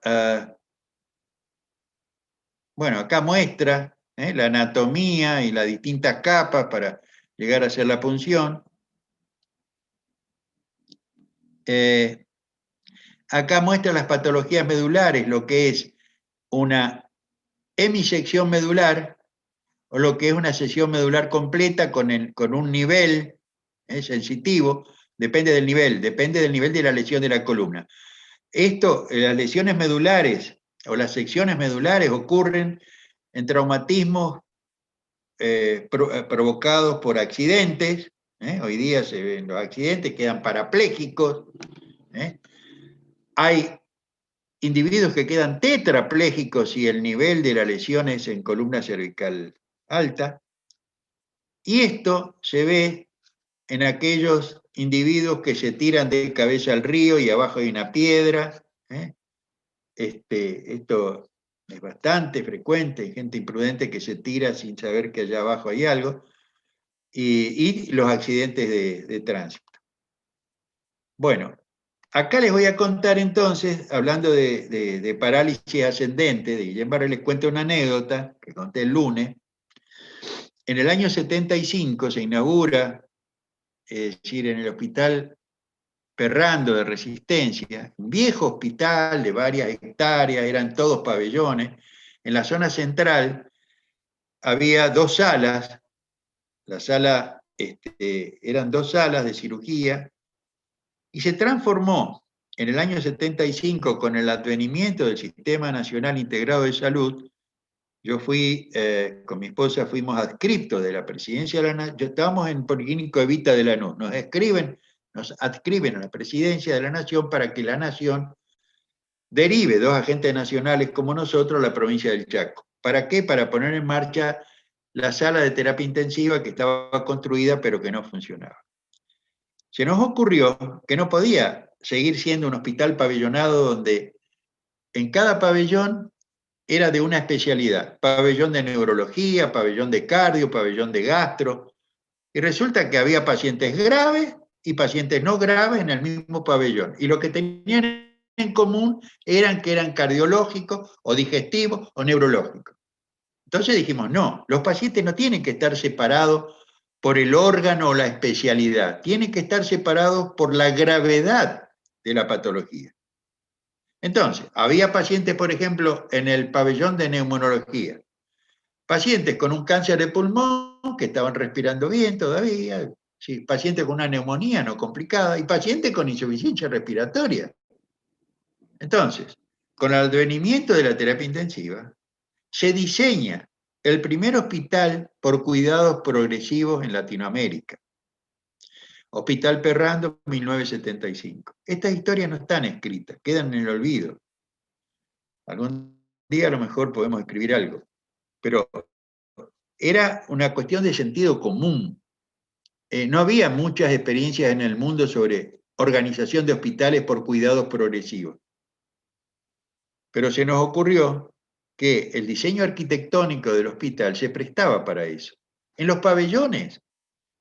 bueno, acá muestra la anatomía y las distintas capas para llegar a hacer la punción. Acá muestra las patologías medulares, lo que es una hemisección medular o lo que es una sección medular completa con un nivel sensitivo, depende del nivel de la lesión de la columna. Las lesiones medulares o las secciones medulares ocurren en traumatismos provocados por accidentes. Hoy día se ven los accidentes, quedan parapléjicos. Hay individuos que quedan tetraplégicos si el nivel de la lesión es en columna cervical alta. Y esto se ve en aquellos individuos que se tiran de cabeza al río y abajo hay una piedra. Esto es bastante frecuente, hay gente imprudente que se tira sin saber que allá abajo hay algo, y los accidentes de tránsito. Bueno, acá les voy a contar entonces, hablando de parálisis ascendente, de Guillain-Barré, les cuento una anécdota que conté el lunes. En el año 75 se inaugura, es decir, en el hospital Perrando de Resistencia, un viejo hospital de varias hectáreas, eran todos pabellones. En la zona central había dos salas, eran dos salas de cirugía, y se transformó en el año 75 con el advenimiento del Sistema Nacional Integrado de Salud. Yo fui, con mi esposa fuimos adscriptos de la Presidencia de la Nación, estábamos en Policlínico Evita de Lanús, nos adscriben a la Presidencia de la Nación para que la Nación derive dos agentes nacionales como nosotros a la provincia del Chaco. ¿Para qué? Para poner en marcha la sala de terapia intensiva que estaba construida pero que no funcionaba. Se nos ocurrió que no podía seguir siendo un hospital pabellonado donde en cada pabellón era de una especialidad, pabellón de neurología, pabellón de cardio, pabellón de gastro, y resulta que había pacientes graves y pacientes no graves en el mismo pabellón, y lo que tenían en común eran que eran cardiológicos o digestivos o neurológicos. Entonces dijimos, no, los pacientes no tienen que estar separados por el órgano o la especialidad, tienen que estar separados por la gravedad de la patología. Entonces, había pacientes, por ejemplo, en el pabellón de neumonología, pacientes con un cáncer de pulmón que estaban respirando bien todavía, sí, pacientes con una neumonía no complicada y pacientes con insuficiencia respiratoria. Entonces, con el advenimiento de la terapia intensiva, se diseña el primer hospital por cuidados progresivos en Latinoamérica. Hospital Perrando, 1975. Estas historias no están escritas, quedan en el olvido. Algún día a lo mejor podemos escribir algo, pero era una cuestión de sentido común. No había muchas experiencias en el mundo sobre organización de hospitales por cuidados progresivos. Pero se nos ocurrió que el diseño arquitectónico del hospital se prestaba para eso. En los pabellones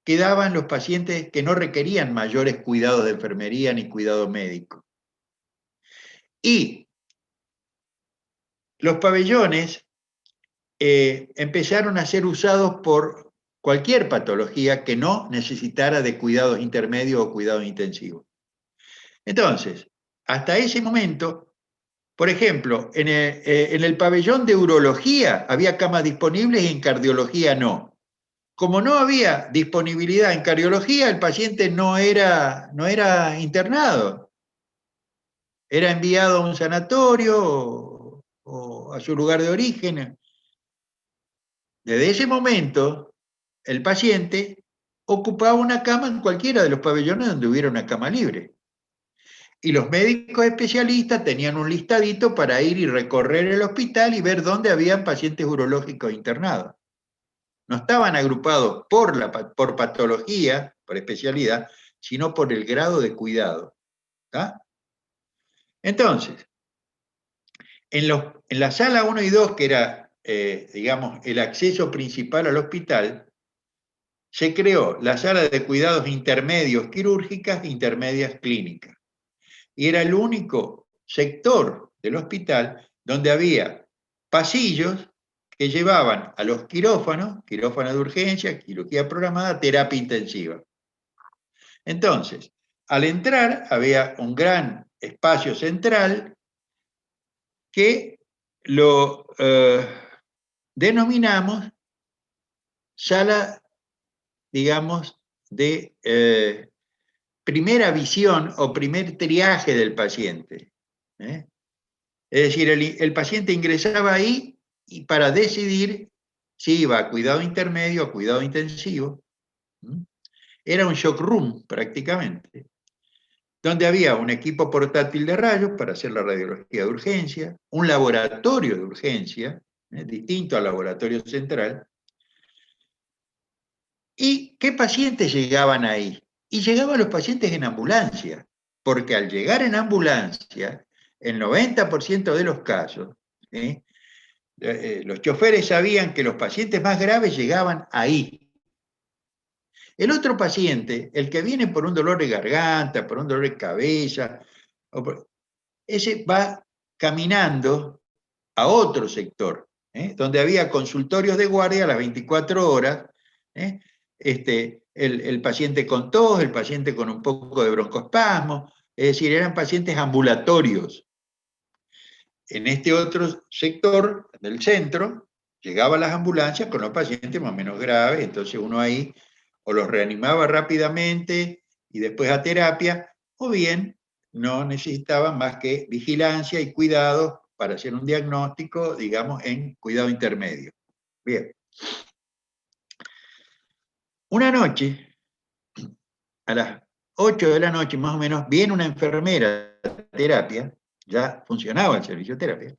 quedaban los pacientes que no requerían mayores cuidados de enfermería ni cuidado médico. Y los pabellones empezaron a ser usados por cualquier patología que no necesitara de cuidados intermedios o cuidados intensivos. Entonces, hasta ese momento, por ejemplo, en el pabellón de urología había camas disponibles y en cardiología no. Como no había disponibilidad en cardiología, el paciente no era internado. Era enviado a un sanatorio o a su lugar de origen. Desde ese momento, el paciente ocupaba una cama en cualquiera de los pabellones donde hubiera una cama libre. Y los médicos especialistas tenían un listadito para ir y recorrer el hospital y ver dónde habían pacientes urológicos internados. No estaban agrupados por patología, por especialidad, sino por el grado de cuidado. ¿Tá? Entonces, en la sala 1 y 2, que era, digamos, el acceso principal al hospital, se creó la sala de cuidados intermedios quirúrgicas e intermedias clínicas. Y era el único sector del hospital donde había pasillos que llevaban a los quirófanos de urgencia, cirugía programada, terapia intensiva. Entonces, al entrar había un gran espacio central que lo denominamos sala, digamos, de primera visión o primer triaje del paciente. Es decir, el paciente ingresaba ahí y para decidir si iba a cuidado intermedio o cuidado intensivo. Era un shock room prácticamente, donde había un equipo portátil de rayos para hacer la radiología de urgencia, un laboratorio de urgencia, distinto al laboratorio central. ¿Y qué pacientes llegaban ahí? Y llegaban los pacientes en ambulancia, porque al llegar en ambulancia, el 90% de los casos, los choferes sabían que los pacientes más graves llegaban ahí. El otro paciente, el que viene por un dolor de garganta, por un dolor de cabeza, ese va caminando a otro sector, donde había consultorios de guardia a las 24 horas, el paciente con tos, el paciente con un poco de broncoespasmo, es decir, eran pacientes ambulatorios. En este otro sector del centro, llegaban las ambulancias con los pacientes más o menos graves, entonces uno ahí o los reanimaba rápidamente y después a terapia, o bien no necesitaban más que vigilancia y cuidado para hacer un diagnóstico, digamos, en cuidado intermedio. Bien. Una noche, a las 8 de la noche más o menos, viene una enfermera de terapia, ya funcionaba el servicio de terapia,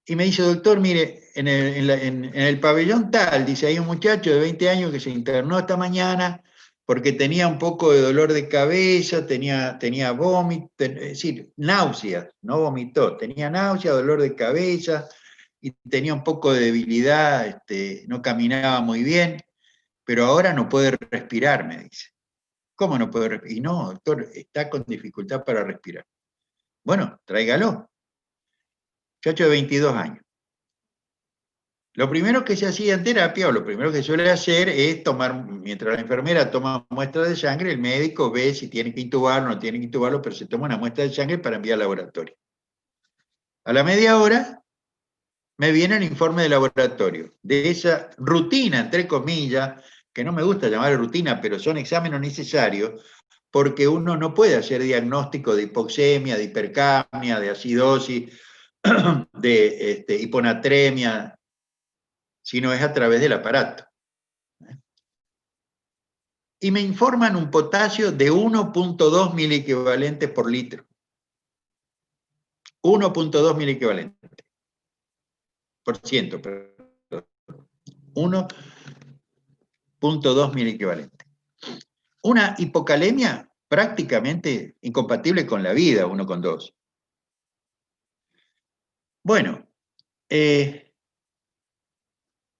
y me dice, doctor, mire, en el pabellón tal, dice, hay un muchacho de 20 años que se internó esta mañana porque tenía un poco de dolor de cabeza, tenía vómito, es decir, náuseas, no vomitó, tenía náuseas, dolor de cabeza, y tenía un poco de debilidad, no caminaba muy bien, pero ahora no puede respirar, me dice. ¿Cómo no puede respirar? Y no, doctor, está con dificultad para respirar. Bueno, tráigalo. Muchacho de 22 años. Lo primero que se hacía en terapia, o lo primero que suele hacer, es tomar, mientras la enfermera toma muestras de sangre, el médico ve si tiene que intubarlo o no tiene que intubarlo, pero se toma una muestra de sangre para enviar al laboratorio. A la media hora me viene el informe de laboratorio, de esa rutina, entre comillas, que no me gusta llamar rutina, pero son exámenes necesarios, porque uno no puede hacer diagnóstico de hipoxemia, de hipercapnia, de acidosis, de hiponatremia, sino es a través del aparato. Y me informan un potasio de 1.2 miliequivalentes por litro. 1.2 miliequivalentes. Por ciento, perdón. 1.2 miliequivalentes. Una hipocalemia prácticamente incompatible con la vida, 1.2. Bueno,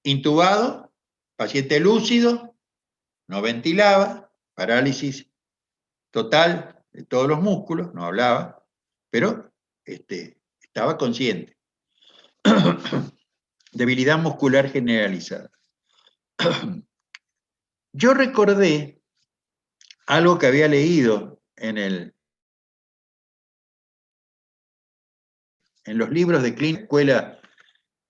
intubado, paciente lúcido, no ventilaba, parálisis total de todos los músculos, no hablaba, pero estaba consciente. Debilidad muscular generalizada. Yo recordé algo que había leído en los libros de clínica escuela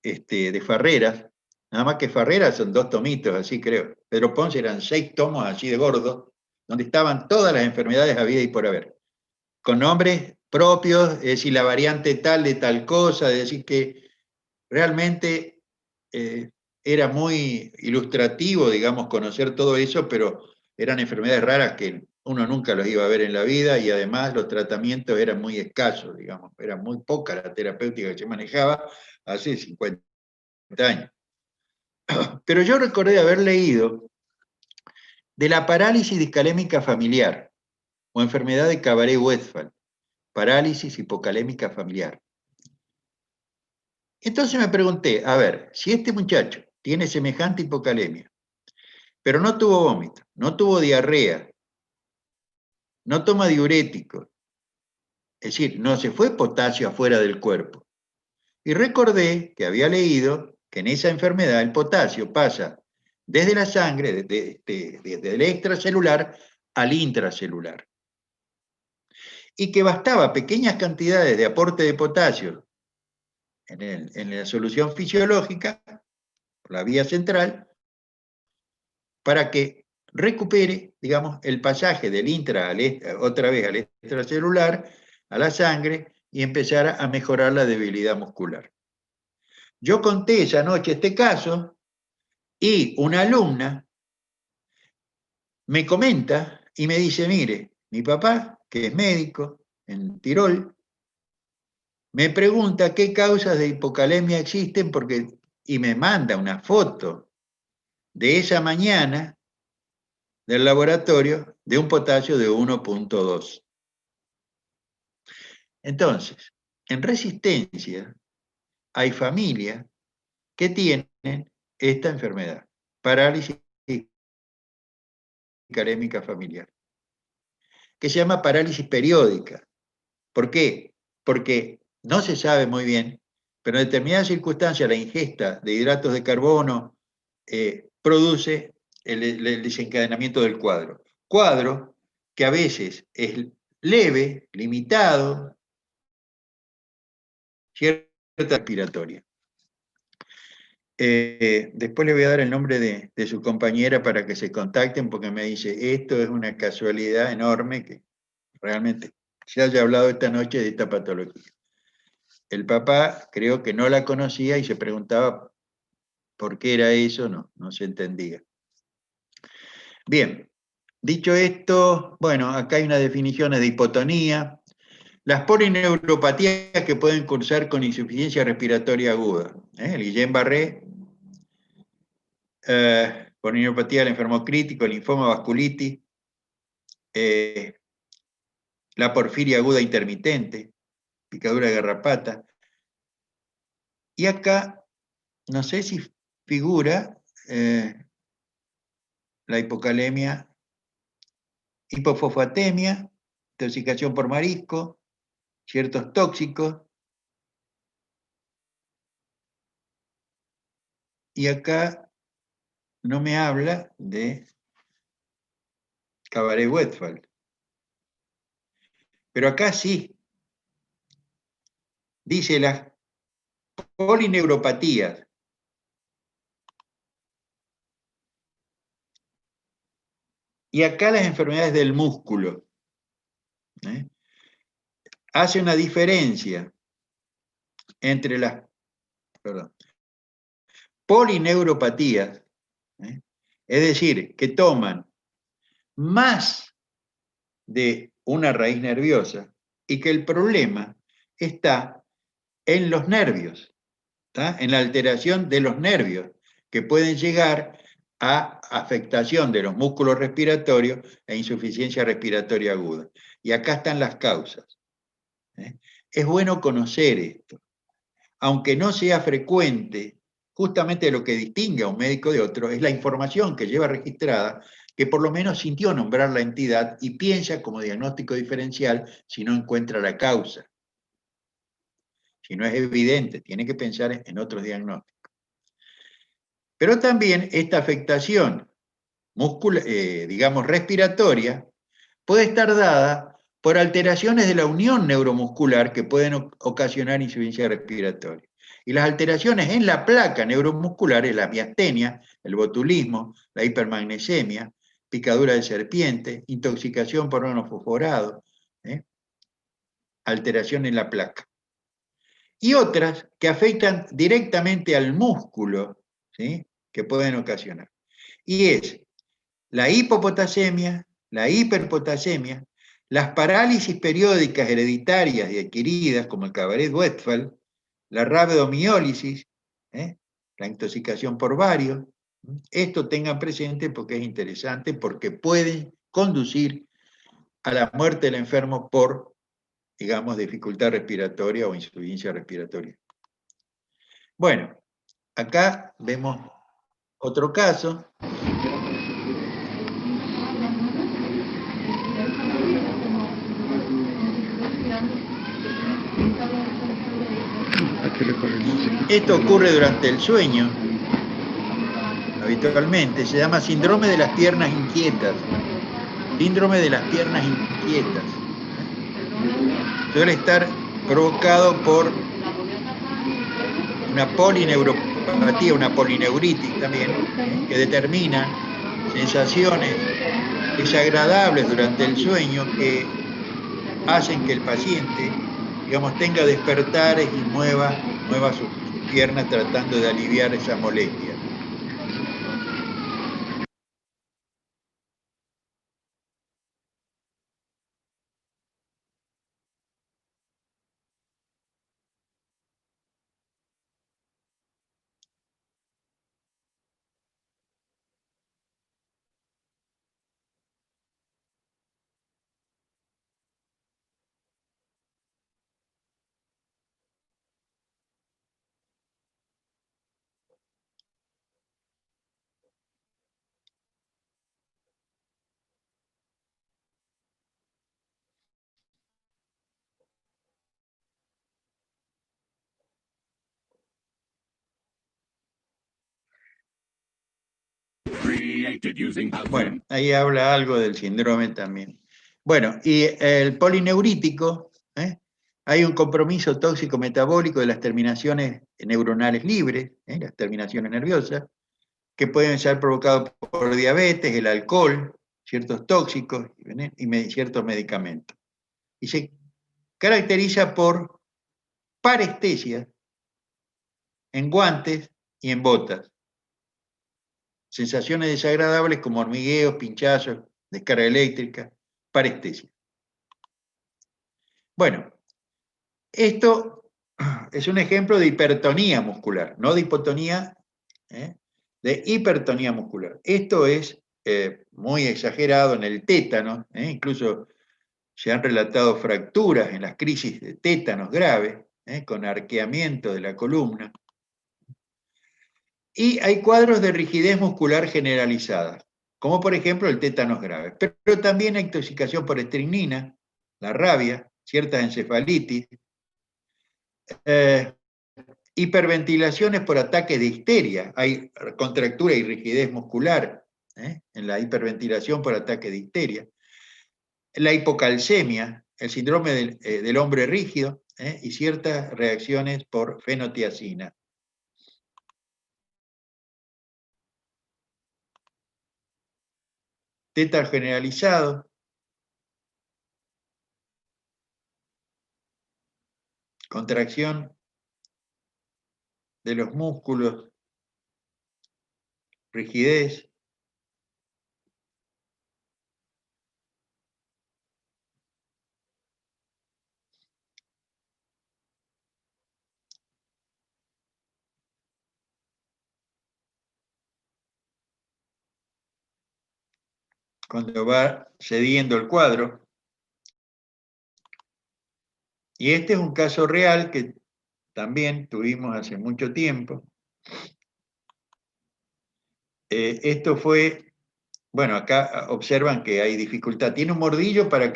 de Farreras, nada más que Farreras son 2 tomitos, así creo. Pedro Ponce eran 6 tomos así de gordos, donde estaban todas las enfermedades habidas y por haber, con nombres propios, es decir, la variante tal de tal cosa, es decir, que realmente era muy ilustrativo, digamos, conocer todo eso, pero eran enfermedades raras que uno nunca los iba a ver en la vida y además los tratamientos eran muy escasos, digamos, era muy poca la terapéutica que se manejaba hace 50 años. Pero yo recordé haber leído de la parálisis discalémica familiar o enfermedad de Cabaret-Westphal, parálisis hipocalémica familiar. Entonces me pregunté, a ver, si este muchacho tiene semejante hipocalemia, pero no tuvo vómito, no tuvo diarrea, no toma diuréticos, es decir, no se fue potasio afuera del cuerpo. Y recordé que había leído que en esa enfermedad el potasio pasa desde la sangre, desde el extracelular al intracelular. Y que bastaba pequeñas cantidades de aporte de potasio en la solución fisiológica, por la vía central, para que recupere, digamos, el pasaje del otra vez al extracelular, a la sangre, y empezara a mejorar la debilidad muscular. Yo conté esa noche este caso, y una alumna me comenta y me dice, mire, mi papá, que es médico en Tirol, me pregunta qué causas de hipocalemia existen y me manda una foto de esa mañana del laboratorio de un potasio de 1.2. Entonces, en resistencia hay familias que tienen esta enfermedad, parálisis hipocalémica familiar, que se llama parálisis periódica. ¿Por qué? Porque no se sabe muy bien, pero en determinadas circunstancias la ingesta de hidratos de carbono produce el desencadenamiento del cuadro. Cuadro que a veces es leve, limitado, cierta respiratoria. Después le voy a dar el nombre de su compañera para que se contacten, porque me dice, esto es una casualidad enorme que realmente se haya hablado esta noche de esta patología. El papá creo que no la conocía y se preguntaba por qué era eso, no se entendía. Bien, dicho esto, bueno, acá hay unas definiciones de hipotonía, las polineuropatías que pueden cursar con insuficiencia respiratoria aguda, el Guillain-Barré, polineuropatía del enfermo crítico, linfoma, vasculitis, la porfiria aguda intermitente, picadura de garrapata. Y acá, no sé si figura la hipocalemia, hipofosfatemia, intoxicación por marisco, ciertos tóxicos. y acá no me habla de Cabaret-Westphal. Pero acá sí. Dice las polineuropatías. Y acá las enfermedades del músculo. Hace una diferencia entre las polineuropatías, es decir, que toman más de una raíz nerviosa y que el problema está en los nervios, en la alteración de los nervios, que pueden llegar a afectación de los músculos respiratorios e insuficiencia respiratoria aguda. Y acá están las causas. Es bueno conocer esto. Aunque no sea frecuente, justamente lo que distingue a un médico de otro es la información que lleva registrada, que por lo menos sintió nombrar la entidad y piensa como diagnóstico diferencial si no encuentra la causa. Si no es evidente, tiene que pensar en otros diagnósticos. Pero también esta afectación digamos respiratoria, puede estar dada por alteraciones de la unión neuromuscular que pueden ocasionar insuficiencia respiratoria. Y las alteraciones en la placa neuromuscular es la miastenia, el botulismo, la hipermagnesemia, picadura de serpiente, intoxicación por órgano fosforado, alteración en la placa. Y otras que afectan directamente al músculo, ¿sí?, que pueden ocasionar. Y es la hipopotasemia, la hiperpotasemia, las parálisis periódicas hereditarias y adquiridas, como el Cabaret-Westphal, la rabdomiólisis, la intoxicación por bario. Esto tengan presente porque es interesante, porque puede conducir a la muerte del enfermo por, digamos, dificultad respiratoria o insuficiencia respiratoria. Bueno, acá vemos otro caso. Esto ocurre durante el sueño, habitualmente, se llama síndrome de las piernas inquietas. Síndrome de las piernas inquietas. Suele estar provocado por una polineuropatía, una polineuritis también, que determina sensaciones desagradables durante el sueño que hacen que el paciente, digamos, tenga despertares y mueva sus piernas tratando de aliviar esa molestia. Bueno, ahí habla algo del síndrome también. Bueno, y el polineurítico, hay un compromiso tóxico metabólico de las terminaciones neuronales libres, las terminaciones nerviosas, que pueden ser provocados por diabetes, el alcohol, ciertos tóxicos y ciertos medicamentos. Y se caracteriza por parestesia en guantes y en botas. Sensaciones desagradables como hormigueos, pinchazos, descarga eléctrica, parestesia. Bueno, esto es un ejemplo de hipertonía muscular, no de hipotonía, de hipertonía muscular. Esto es muy exagerado en el tétano, incluso se han relatado fracturas en las crisis de tétanos graves, con arqueamiento de la columna. Y hay cuadros de rigidez muscular generalizada, como por ejemplo el tétanos grave, pero también hay intoxicación por estricnina, la rabia, ciertas encefalitis, Hiperventilaciones por ataques de histeria. Hay contractura y rigidez muscular en la hiperventilación por ataque de histeria. La hipocalcemia, el síndrome del hombre rígido y ciertas reacciones por fenotiacina. Tétano generalizado. Contracción de los músculos, rigidez. Cuando va cediendo el cuadro. Y este es un caso real que también tuvimos hace mucho tiempo. Esto fue, bueno, acá observan que hay dificultad. Tiene un mordillo para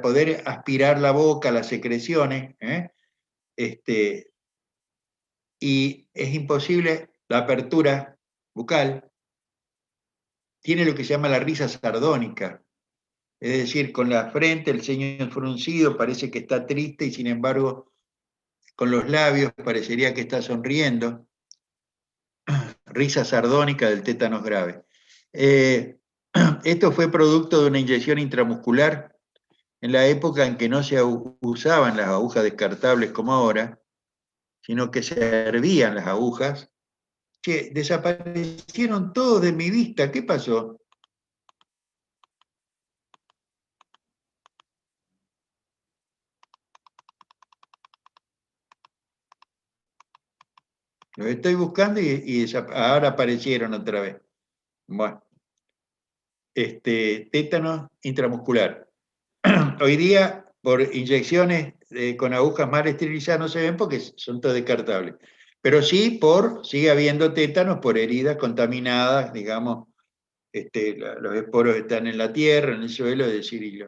poder aspirar la boca, las secreciones, y es imposible la apertura bucal. Tiene lo que se llama la risa sardónica, es decir, con la frente, el ceño fruncido, parece que está triste y sin embargo con los labios parecería que está sonriendo. Risa sardónica del tétanos grave. Esto fue producto de una inyección intramuscular en la época en que no se usaban las agujas descartables como ahora, sino que se hervían las agujas. Che, desaparecieron todos de mi vista, ¿qué pasó? Los estoy buscando y ahora aparecieron otra vez. Bueno, tétanos intramuscular. Hoy día, por inyecciones con agujas mal esterilizadas no se ven porque son todos descartables. Pero sí, sigue habiendo tétanos por heridas contaminadas, digamos, los esporos están en la tierra, en el suelo, es decir,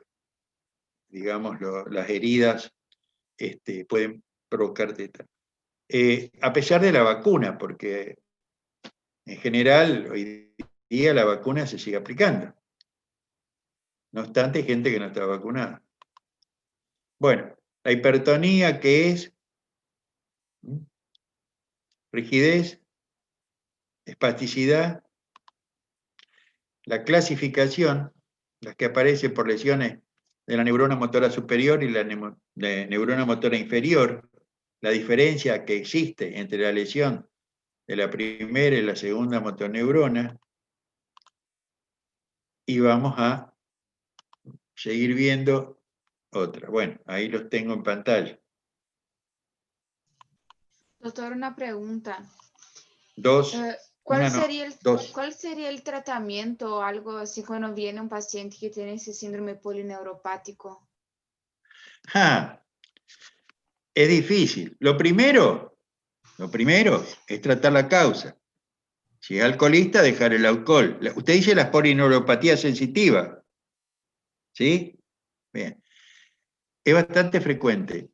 digamos, las heridas pueden provocar tétanos. A pesar de la vacuna, porque en general hoy día la vacuna se sigue aplicando. No obstante, hay gente que no está vacunada. Bueno, la hipertonía, que es rigidez, espasticidad, la clasificación, las que aparecen por lesiones de la neurona motora superior y la neurona motora inferior, la diferencia que existe entre la lesión de la primera y la segunda motoneurona, y vamos a seguir viendo otra. Bueno, ahí los tengo en pantalla. Doctor, una pregunta. Dos. ¿Cuál sería el tratamiento o algo así cuando viene un paciente que tiene ese síndrome polineuropático? Es difícil. Lo primero es tratar la causa. Si es alcoholista, dejar el alcohol. Usted dice las polineuropatías sensitivas. ¿Sí? Bien. Es bastante frecuente.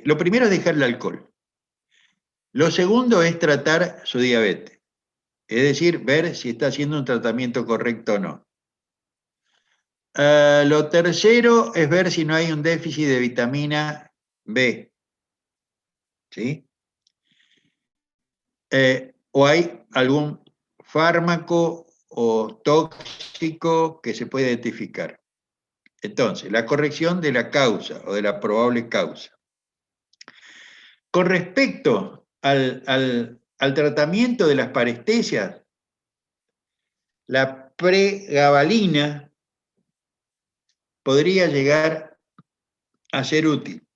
Lo primero es dejar el alcohol. Lo segundo es tratar su diabetes. Es decir, ver si está haciendo un tratamiento correcto o no. Lo tercero es ver si no hay un déficit de vitamina B. ¿Sí? O hay algún fármaco o tóxico que se puede identificar. Entonces, la corrección de la causa o de la probable causa. Con respecto al tratamiento de las parestesias, la pregabalina podría llegar a ser útil,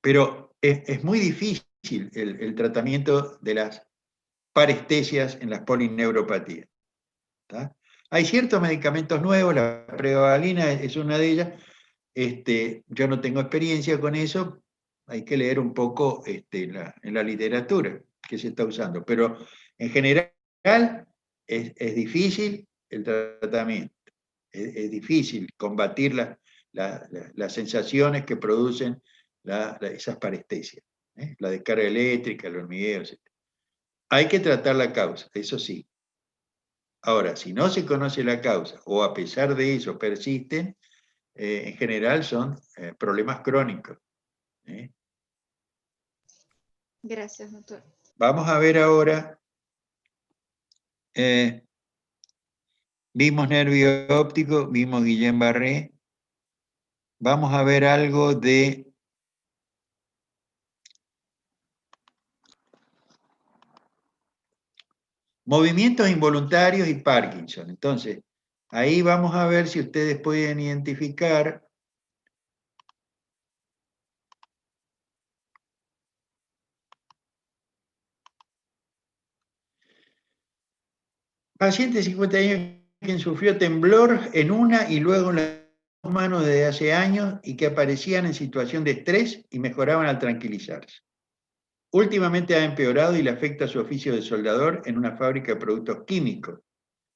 pero es muy difícil el tratamiento de las parestesias en las polineuropatías. ¿Tá? Hay ciertos medicamentos nuevos, la pregabalina es una de ellas. Yo no tengo experiencia con eso, hay que leer un poco en la literatura que se está usando, pero en general es difícil el tratamiento, es difícil combatir las sensaciones que producen esas parestesias. La descarga eléctrica, el hormigueo, etc. Hay que tratar la causa, eso sí. Ahora, si no se conoce la causa, o a pesar de eso persisten, en general son problemas crónicos. Gracias, doctor. Vamos a ver ahora, vimos nervio óptico, vimos Guillain-Barré, vamos a ver algo de movimientos involuntarios y Parkinson. Entonces, ahí vamos a ver si ustedes pueden identificar paciente de 50 años quien sufrió temblor en una y luego en las dos manos desde hace años y que aparecían en situación de estrés y mejoraban al tranquilizarse. Últimamente ha empeorado y le afecta su oficio de soldador en una fábrica de productos químicos.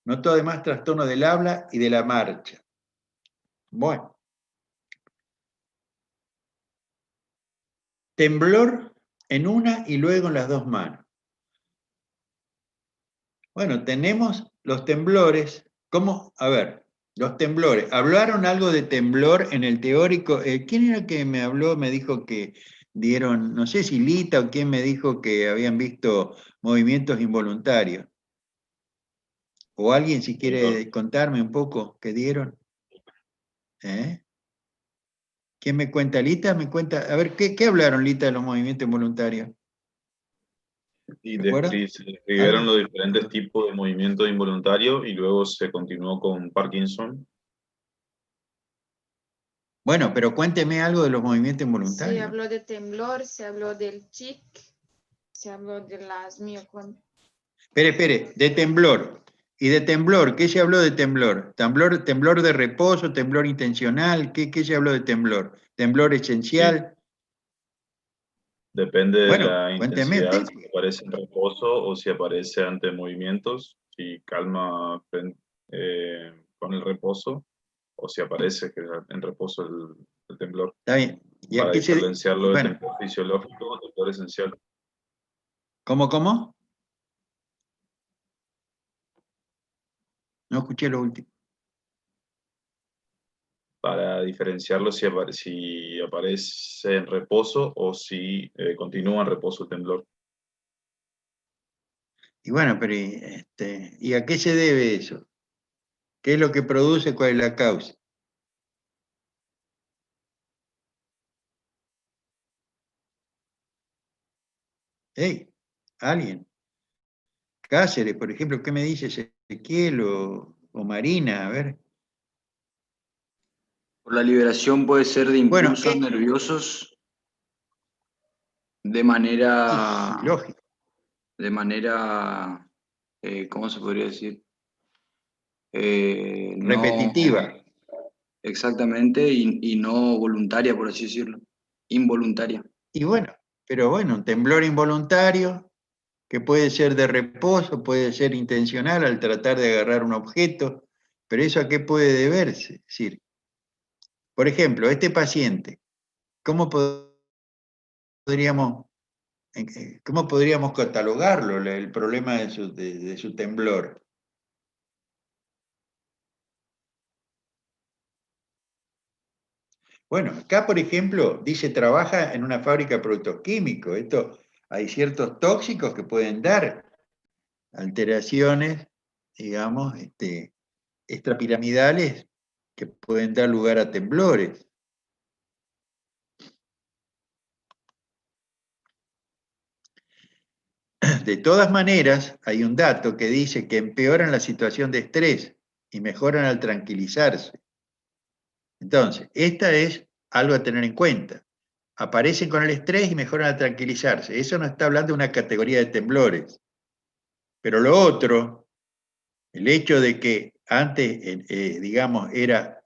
Notó además trastorno del habla y de la marcha. Bueno. Temblor en una y luego en las dos manos. Bueno, tenemos los temblores. ¿Cómo? A ver, los temblores. ¿Hablaron algo de temblor en el teórico? ¿Quién era que me habló? Me dijo que dieron, no sé si Lita o quién me dijo que habían visto movimientos involuntarios. O alguien si quiere contarme un poco qué dieron. ¿Quién me cuenta? ¿Lita? ¿Me cuenta? A ver, ¿qué hablaron, Lita, de los movimientos involuntarios? Y se describieron los diferentes tipos de movimientos involuntarios y luego se continuó con Parkinson. Bueno, pero cuénteme algo de los movimientos involuntarios. Se habló de temblor, se habló del tic, se habló de las miocondrias. Espere, de temblor. ¿Y de temblor? ¿Qué se habló de temblor? ¿Temblor de reposo, temblor intencional? ¿Qué se habló de temblor? ¿Temblor esencial? Sí. Depende de bueno, la intensidad, si aparece en reposo o si aparece ante movimientos, si calma con el reposo o si aparece en reposo el temblor. Está bien. ¿Y para diferenciarlo de temblor bueno. fisiológico o temblor esencial. ¿Cómo? No escuché lo último. Para diferenciarlo si aparece en reposo o si continúa en reposo el temblor. Y bueno, pero ¿y a qué se debe eso? ¿Qué es lo que produce? ¿Cuál es la causa? Hey, alguien. Cáceres, por ejemplo, ¿qué me dice Ezequiel o Marina? A ver. Por la liberación puede ser de impulsos nerviosos de manera... lógico. De manera, ¿cómo se podría decir? Repetitiva. No, exactamente, y no voluntaria, por así decirlo. Involuntaria. Y bueno, pero bueno, un temblor involuntario, que puede ser de reposo, puede ser intencional al tratar de agarrar un objeto, pero ¿eso a qué puede deberse? Es decir, por ejemplo, este paciente, ¿cómo podríamos catalogarlo, el problema de su temblor? Bueno, acá, por ejemplo, dice trabaja en una fábrica de productos químicos. Hay ciertos tóxicos que pueden dar alteraciones, digamos, extrapiramidales que pueden dar lugar a temblores. De todas maneras, hay un dato que dice que empeoran la situación de estrés y mejoran al tranquilizarse. Entonces, esta es algo a tener en cuenta. Aparecen con el estrés y mejoran al tranquilizarse. Eso no está hablando de una categoría de temblores. Pero lo otro, el hecho de que antes, digamos, era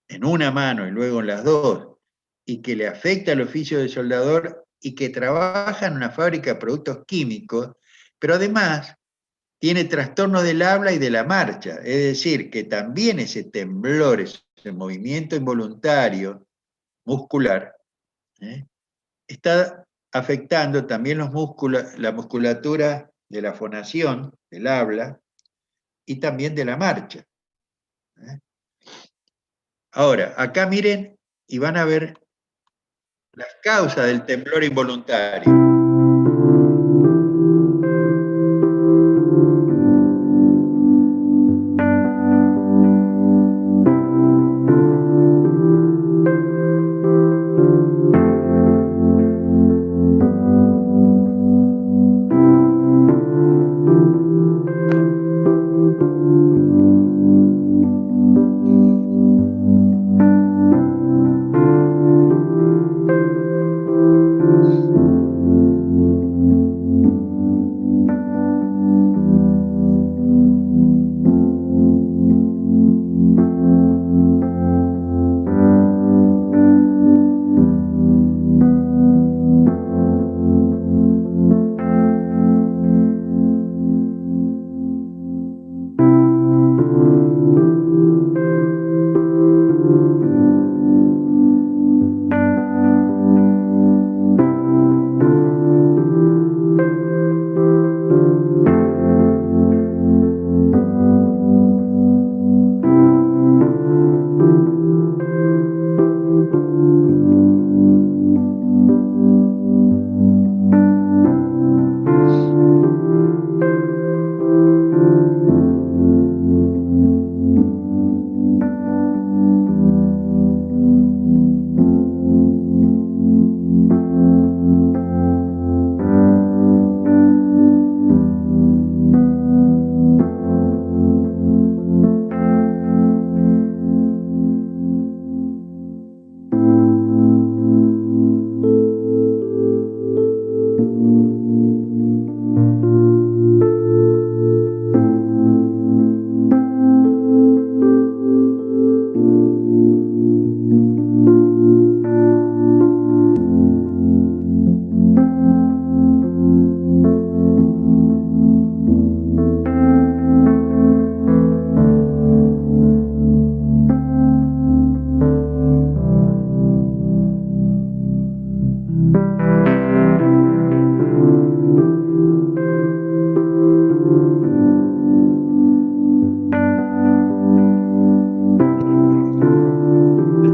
en una mano y luego en las dos, y que le afecta al oficio de soldador y que trabaja en una fábrica de productos químicos, pero además tiene trastorno del habla y de la marcha, es decir, que también ese temblor, ese movimiento involuntario muscular, está afectando también la musculatura de la fonación, del habla, y también de la marcha. Ahora, acá miren y van a ver las causas del temblor involuntario.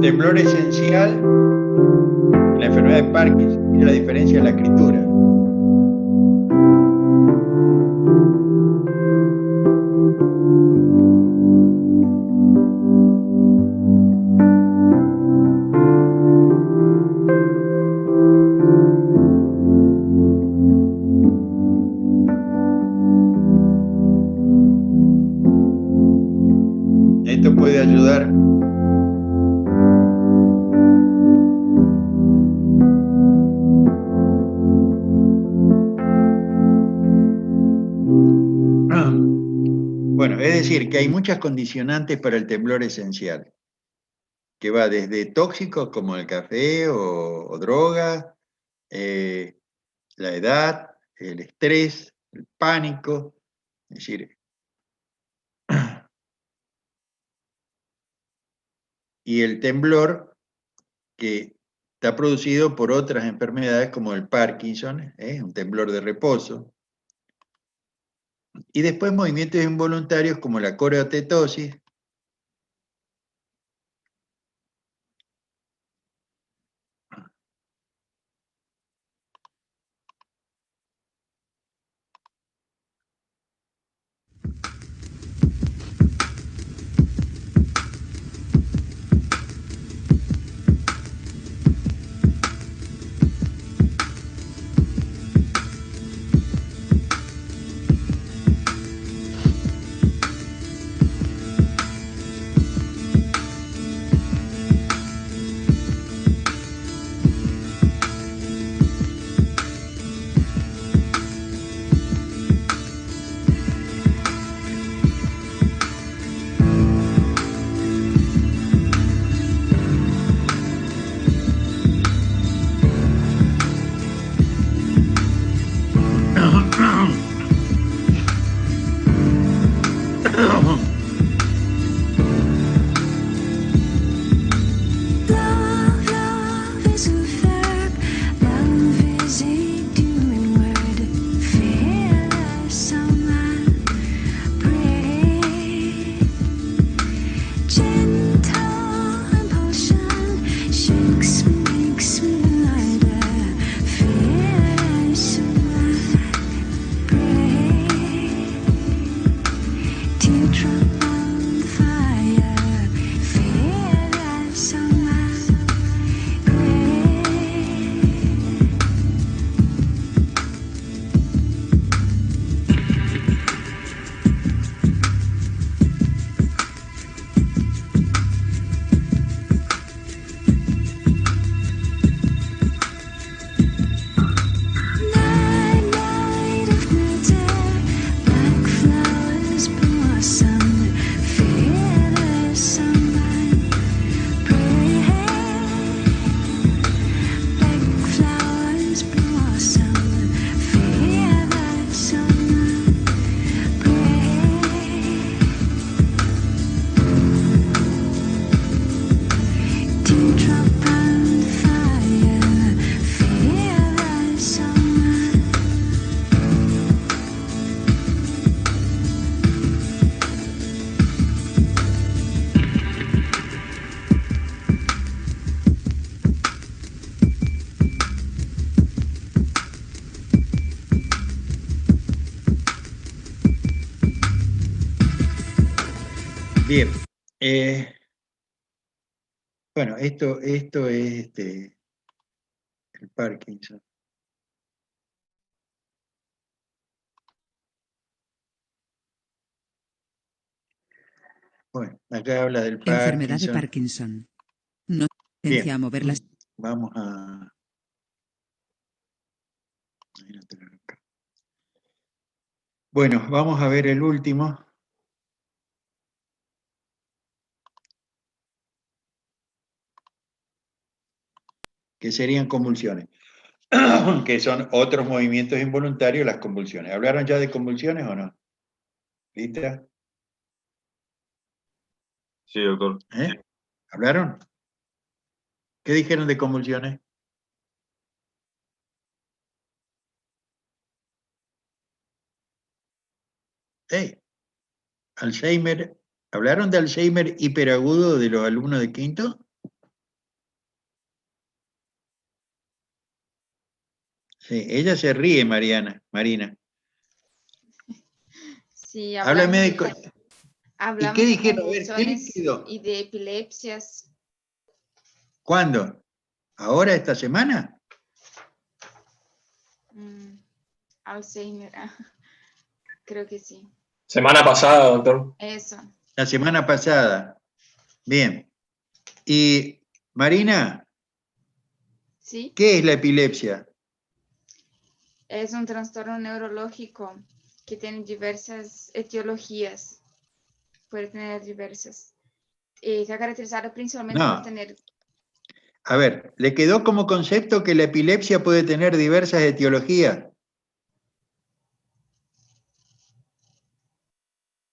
Temblor esencial en la enfermedad de Parkinson. Mira la diferencia en la escritura. Esto puede ayudar . Bueno, es decir, que hay muchas condicionantes para el temblor esencial, que va desde tóxicos como el café o droga, la edad, el estrés, el pánico, es decir, y el temblor que está producido por otras enfermedades como el Parkinson, un temblor de reposo. Y después movimientos involuntarios como la coreotetosis, Bien. Bueno, esto es el Parkinson. Bueno, acá habla del Parkinson. Enfermedad de Parkinson. No tendencia a mover las... Vamos a... Bueno, vamos a ver el último. Que serían convulsiones, que son otros movimientos involuntarios, las convulsiones. ¿Hablaron ya de convulsiones o no? ¿Lista? Sí, doctor. ¿Hablaron? ¿Qué dijeron de convulsiones? Alzheimer. ¿Hablaron de Alzheimer hiperagudo de los alumnos de quinto? Sí, ella se ríe, Marina. Sí, Háblame de... Hablamos ¿Y qué dijeron? de convulsiones y de epilepsias. ¿Cuándo? ¿Ahora, esta semana? Alzheimer, creo que sí. Semana pasada, doctor. Eso. La semana pasada. Bien. Y, Marina, ¿sí? ¿Qué es la epilepsia? Es un trastorno neurológico que tiene diversas etiologías. Puede tener diversas. Está caracterizado principalmente por tener... A ver, ¿le quedó como concepto que la epilepsia puede tener diversas etiologías?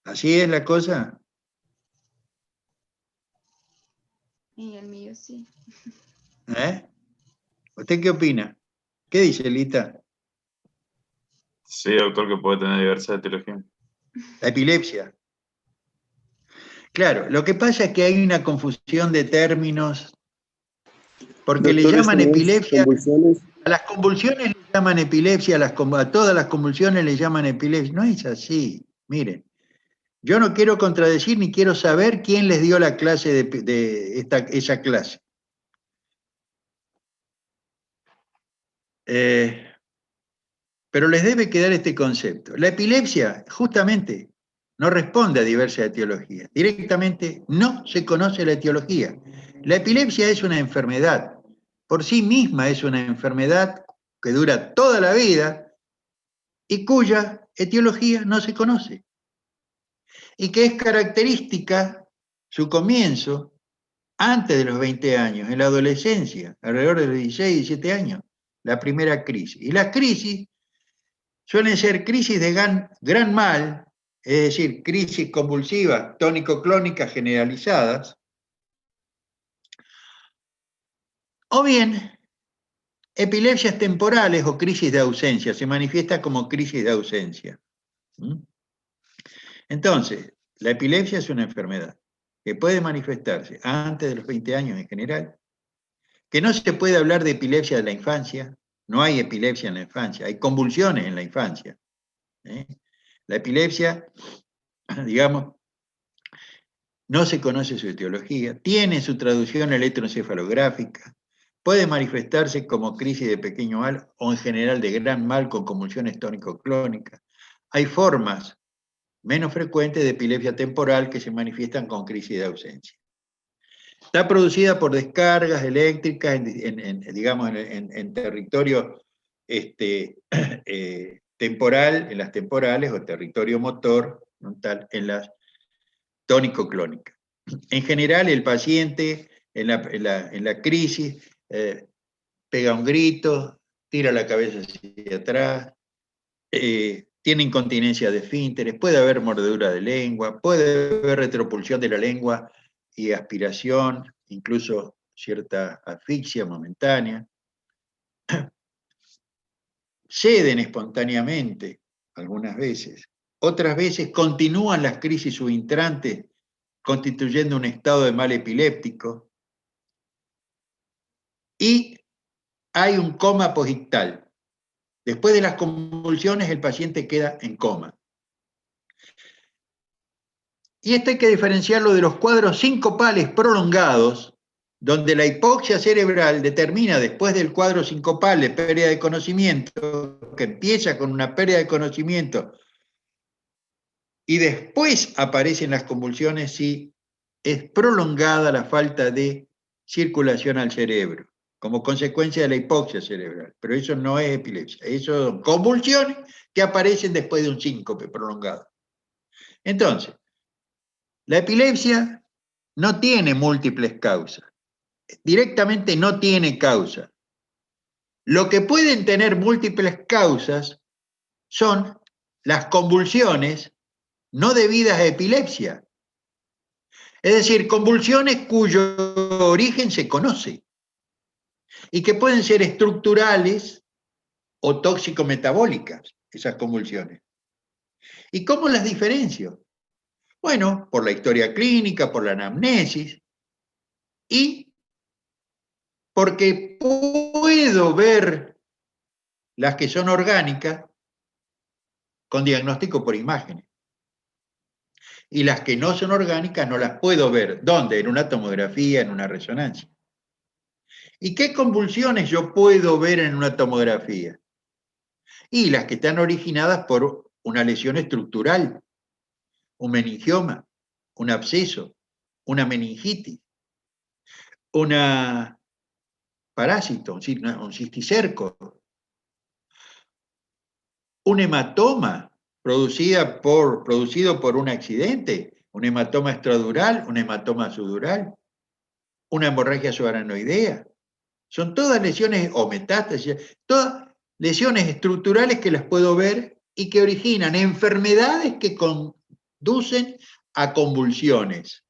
¿Así es la cosa? Y el mío sí. ¿Usted qué opina? ¿Qué dice, Lita? Sí, doctor, que puede tener diversas etiologías. La epilepsia. Claro, lo que pasa es que hay una confusión de términos, porque Doctor, le llaman epilepsia, convulsiones. a las convulsiones le llaman epilepsia, a todas las convulsiones le llaman epilepsia. No es así, miren. Yo no quiero contradecir ni quiero saber quién les dio la clase esa clase. Pero les debe quedar este concepto. La epilepsia, justamente, no responde a diversas etiologías. Directamente no se conoce la etiología. La epilepsia es una enfermedad. Por sí misma es una enfermedad que dura toda la vida y cuya etiología no se conoce. Y que es característica su comienzo antes de los 20 años, en la adolescencia, alrededor de los 16, 17 años, la primera crisis. Y las crisis suelen ser crisis de gran mal, es decir, crisis convulsivas, tónico-clónicas generalizadas, o bien epilepsias temporales o crisis de ausencia, se manifiesta como crisis de ausencia. Entonces, la epilepsia es una enfermedad que puede manifestarse antes de los 20 años en general, que no se puede hablar de epilepsia de la infancia, no hay epilepsia en la infancia, hay convulsiones en la infancia. La epilepsia, digamos, no se conoce su etiología, tiene su traducción electroencefalográfica, puede manifestarse como crisis de pequeño mal o en general de gran mal con convulsiones tónico-clónicas. Hay formas menos frecuentes de epilepsia temporal que se manifiestan con crisis de ausencia. Está producida por descargas eléctricas en territorio temporal, en las temporales, o territorio motor, en las tónico-clónicas. En general, el paciente en la crisis pega un grito, tira la cabeza hacia atrás, tiene incontinencia de esfínteres, puede haber mordedura de lengua, puede haber retropulsión de la lengua y aspiración, incluso cierta asfixia momentánea. Ceden espontáneamente algunas veces. Otras veces continúan las crisis subintrantes constituyendo un estado de mal epiléptico. Y hay un coma posictal. Después de las convulsiones, el paciente queda en coma. Y esto hay que diferenciarlo de los cuadros sincopales prolongados, donde la hipoxia cerebral determina después del cuadro sincopal de pérdida de conocimiento, que empieza con una pérdida de conocimiento, y después aparecen las convulsiones si es prolongada la falta de circulación al cerebro, como consecuencia de la hipoxia cerebral. Pero eso no es epilepsia, eso son convulsiones que aparecen después de un síncope prolongado. Entonces, la epilepsia no tiene múltiples causas, directamente no tiene causa. Lo que pueden tener múltiples causas son las convulsiones no debidas a epilepsia. Es decir, convulsiones cuyo origen se conoce y que pueden ser estructurales o tóxico-metabólicas, esas convulsiones. ¿Y cómo las diferencio? Bueno, por la historia clínica, por la anamnesis y porque puedo ver las que son orgánicas con diagnóstico por imágenes. Y las que no son orgánicas no las puedo ver. ¿Dónde? En una tomografía, en una resonancia. ¿Y qué convulsiones yo puedo ver en una tomografía? Y las que están originadas por una lesión estructural, un meningioma, un absceso, una meningitis, una parásito, un cisticerco, un hematoma producido por un accidente, un hematoma extradural, un hematoma subdural, una hemorragia subaranoidea. Son todas lesiones o metástasis, todas lesiones estructurales que las puedo ver y que originan enfermedades que conducen a convulsiones.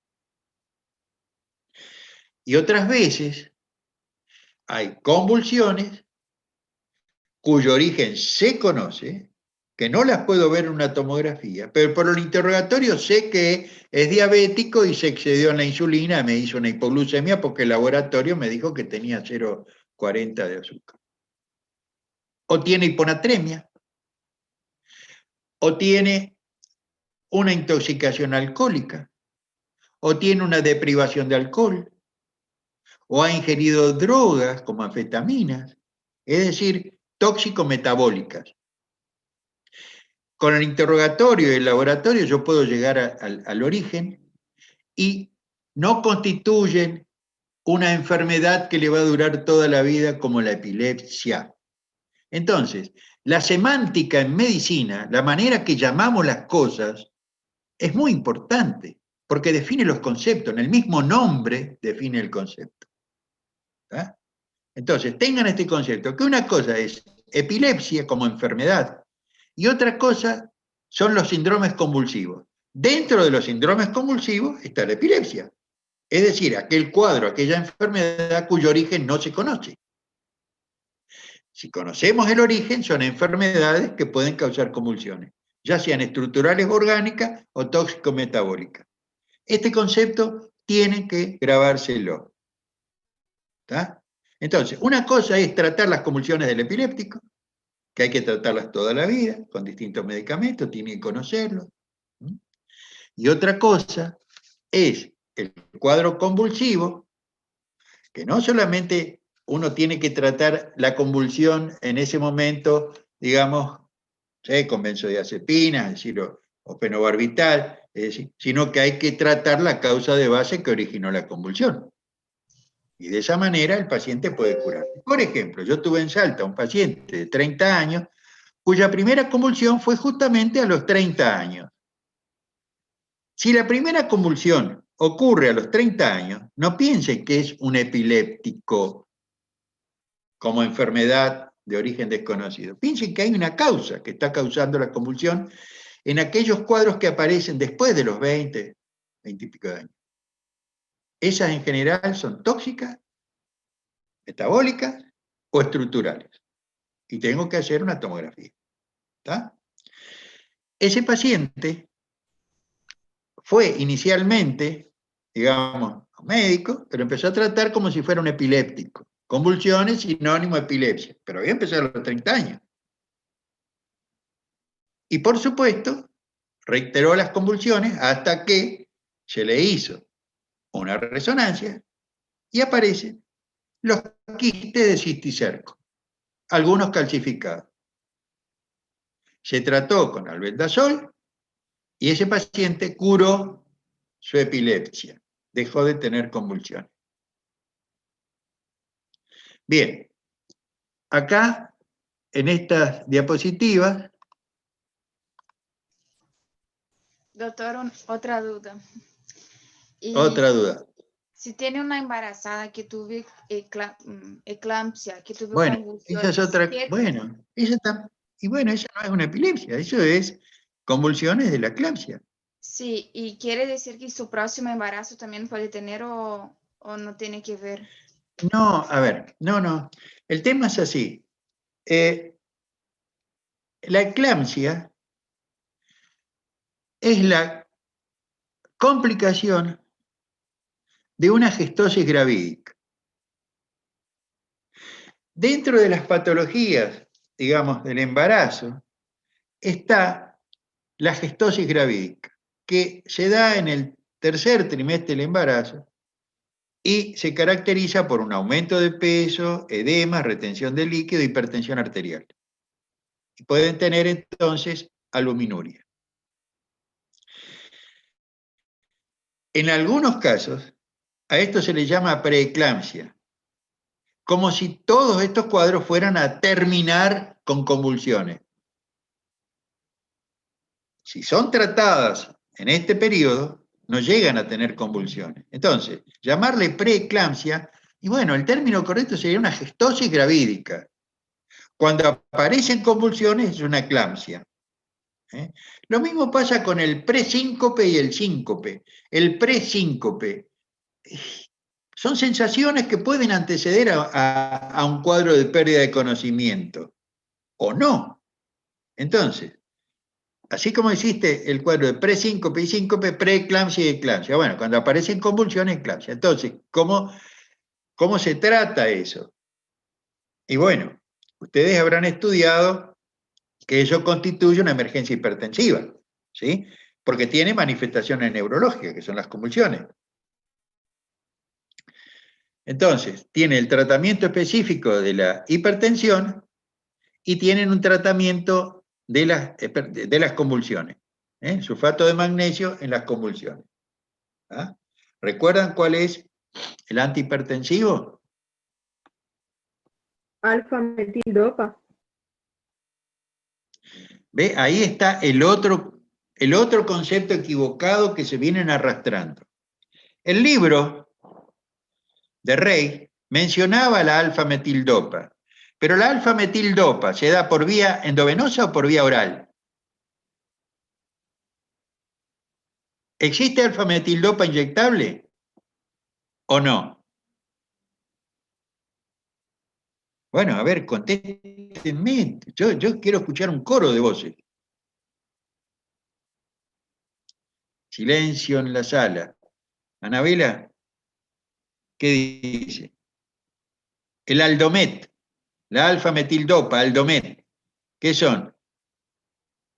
Y otras veces hay convulsiones cuyo origen se conoce, que no las puedo ver en una tomografía, pero por el interrogatorio sé que es diabético y se excedió en la insulina, me hizo una hipoglucemia porque el laboratorio me dijo que tenía 0,40 de azúcar. O tiene hiponatremia, o tiene una intoxicación alcohólica, o tiene una deprivación de alcohol, o ha ingerido drogas como anfetaminas, es decir, tóxico-metabólicas. Con el interrogatorio y el laboratorio yo puedo llegar al origen y no constituyen una enfermedad que le va a durar toda la vida como la epilepsia. Entonces, la semántica en medicina, la manera que llamamos las cosas, es muy importante porque define los conceptos, en el mismo nombre define el concepto. ¿Tá? Entonces, tengan este concepto, que una cosa es epilepsia como enfermedad y otra cosa son los síndromes convulsivos. Dentro de los síndromes convulsivos está la epilepsia, es decir, aquel cuadro, aquella enfermedad cuyo origen no se conoce. Si conocemos el origen, son enfermedades que pueden causar convulsiones, ya sean estructurales orgánicas o tóxico-metabólicas. Este concepto tiene que grabárselo. ¿Tá? Entonces, una cosa es tratar las convulsiones del epiléptico, que hay que tratarlas toda la vida, con distintos medicamentos, tiene que conocerlos. Y otra cosa es el cuadro convulsivo, que no solamente uno tiene que tratar la convulsión en ese momento, digamos, con benzodiazepinas, es decir, o fenobarbital, es decir, sino que hay que tratar la causa de base que originó la convulsión. Y de esa manera el paciente puede curar. Por ejemplo, yo tuve en Salta un paciente de 30 años, cuya primera convulsión fue justamente a los 30 años. Si la primera convulsión ocurre a los 30 años, no piensen que es un epiléptico como enfermedad de origen desconocido. Piensen que hay una causa que está causando la convulsión en aquellos cuadros que aparecen después de los 20 y pico de años. Esas en general son tóxicas, metabólicas o estructurales. Y tengo que hacer una tomografía. ¿Tá? Ese paciente fue inicialmente, digamos, médico, pero empezó a tratar como si fuera un epiléptico. Convulsiones, sinónimo de epilepsia. Pero había empezado a los 30 años. Y por supuesto, reiteró las convulsiones hasta que se le hizo una resonancia y aparecen los quistes de cisticerco, algunos calcificados. Se trató con albendazol y ese paciente curó su epilepsia, dejó de tener convulsiones. Bien, acá en estas diapositivas. Doctor, otra duda. Otra duda. Si tiene una embarazada que tuvo eclampsia, que tuvo bueno, convulsiones. Esa es otra. Bueno, esa no es una epilepsia, eso es convulsiones de la eclampsia. Sí, y quiere decir que su próximo embarazo también puede tener o no tiene que ver. No, a ver, no. El tema es así. La eclampsia es la complicación de una gestosis gravídica. Dentro de las patologías, digamos, del embarazo, está la gestosis gravídica, que se da en el tercer trimestre del embarazo y se caracteriza por un aumento de peso, edema, retención de líquido, hipertensión arterial. Y pueden tener entonces albuminuria. En algunos casos, a esto se le llama preeclampsia, como si todos estos cuadros fueran a terminar con convulsiones. Si son tratadas en este periodo, no llegan a tener convulsiones. Entonces, llamarle preeclampsia, y bueno, el término correcto sería una gestosis gravídica. Cuando aparecen convulsiones es una eclampsia. Lo mismo pasa con el presíncope y el síncope. El presíncope son sensaciones que pueden anteceder a un cuadro de pérdida de conocimiento, o no. Entonces, así como existe el cuadro de presíncope y síncope, preeclampsia y eclampsia. Bueno, cuando aparecen convulsiones, eclampsia. Entonces, ¿cómo se trata eso? Y bueno, ustedes habrán estudiado que eso constituye una emergencia hipertensiva, ¿sí? Porque tiene manifestaciones neurológicas, que son las convulsiones. Entonces, tiene el tratamiento específico de la hipertensión y tienen un tratamiento de las convulsiones. Sulfato de magnesio en las convulsiones. ¿Ah? ¿Recuerdan cuál es el antihipertensivo? Alfa-metildopa. ¿Ve? Ahí está el otro concepto equivocado que se vienen arrastrando. El libro de Rey mencionaba la alfa-metildopa, pero la alfa-metildopa ¿se da por vía endovenosa o por vía oral? ¿Existe alfa-metildopa inyectable o no? Bueno, a ver, contéstenme. Yo quiero escuchar un coro de voces. Silencio en la sala. Anabela, ¿qué dice? El Aldomet, la alfa-metildopa, Aldomet, ¿qué son?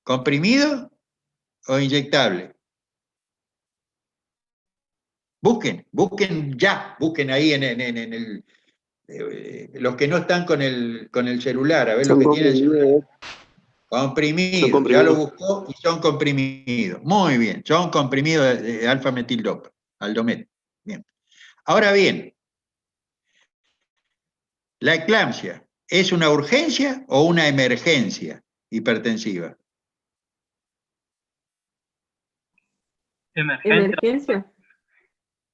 ¿Comprimido o inyectable? Busquen ya, busquen ahí en el... los que no están con el celular, a ver los que tienen el celular. Comprimidos, ya lo buscó y son comprimidos. Muy bien, son comprimidos de alfa-metildopa, Aldomet. Bien. Ahora bien, ¿la eclampsia es una urgencia o una emergencia hipertensiva? Emergencia.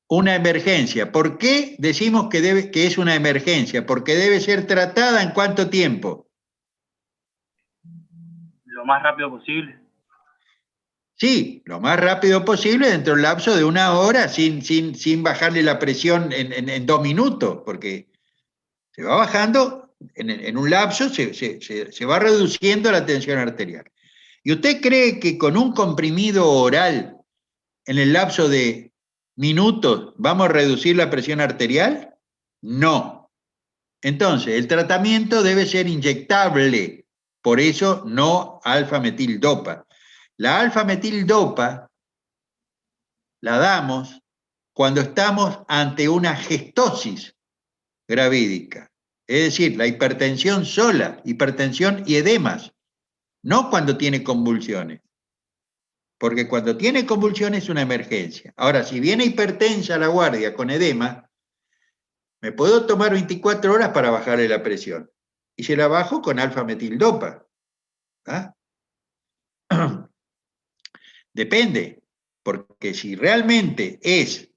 Una emergencia. ¿Por qué decimos que es una emergencia? Porque debe ser tratada ¿en cuánto tiempo? Lo más rápido posible. Sí, lo más rápido posible dentro del lapso de 1 hora sin bajarle la presión en 2 minutos, porque se va bajando, en un lapso se va reduciendo la tensión arterial. ¿Y usted cree que con un comprimido oral en el lapso de minutos vamos a reducir la presión arterial? No. Entonces, el tratamiento debe ser inyectable, por eso no alfa-metildopa. La alfa-metildopa la damos cuando estamos ante una gestosis gravídica. Es decir, la hipertensión sola, hipertensión y edemas, no cuando tiene convulsiones. Porque cuando tiene convulsiones es una emergencia. Ahora, si viene hipertensa la guardia con edema, me puedo tomar 24 horas para bajarle la presión. Y se la bajo con alfa-metildopa. ¿Ah? Depende, porque si realmente es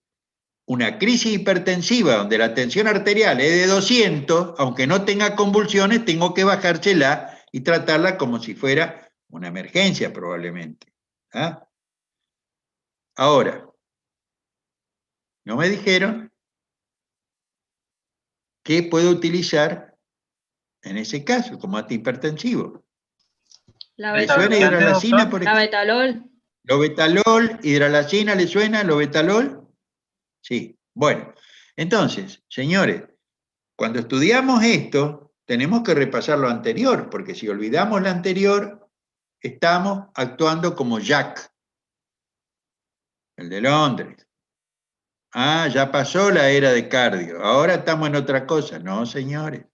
una crisis hipertensiva donde la tensión arterial es de 200, aunque no tenga convulsiones, tengo que bajársela y tratarla como si fuera una emergencia probablemente. ¿Ah? Ahora, no me dijeron qué puedo utilizar en ese caso como antihipertensivo. ¿Le suena hidralacina, por ejemplo? La betalol. ¿Lobetalol, hidralacina le suena? ¿Lobetalol? Sí. Bueno, entonces, señores, cuando estudiamos esto, tenemos que repasar lo anterior, porque si olvidamos lo anterior, estamos actuando como Jack, el de Londres. Ah, ya pasó la era de cardio, ahora estamos en otra cosa. No, señores,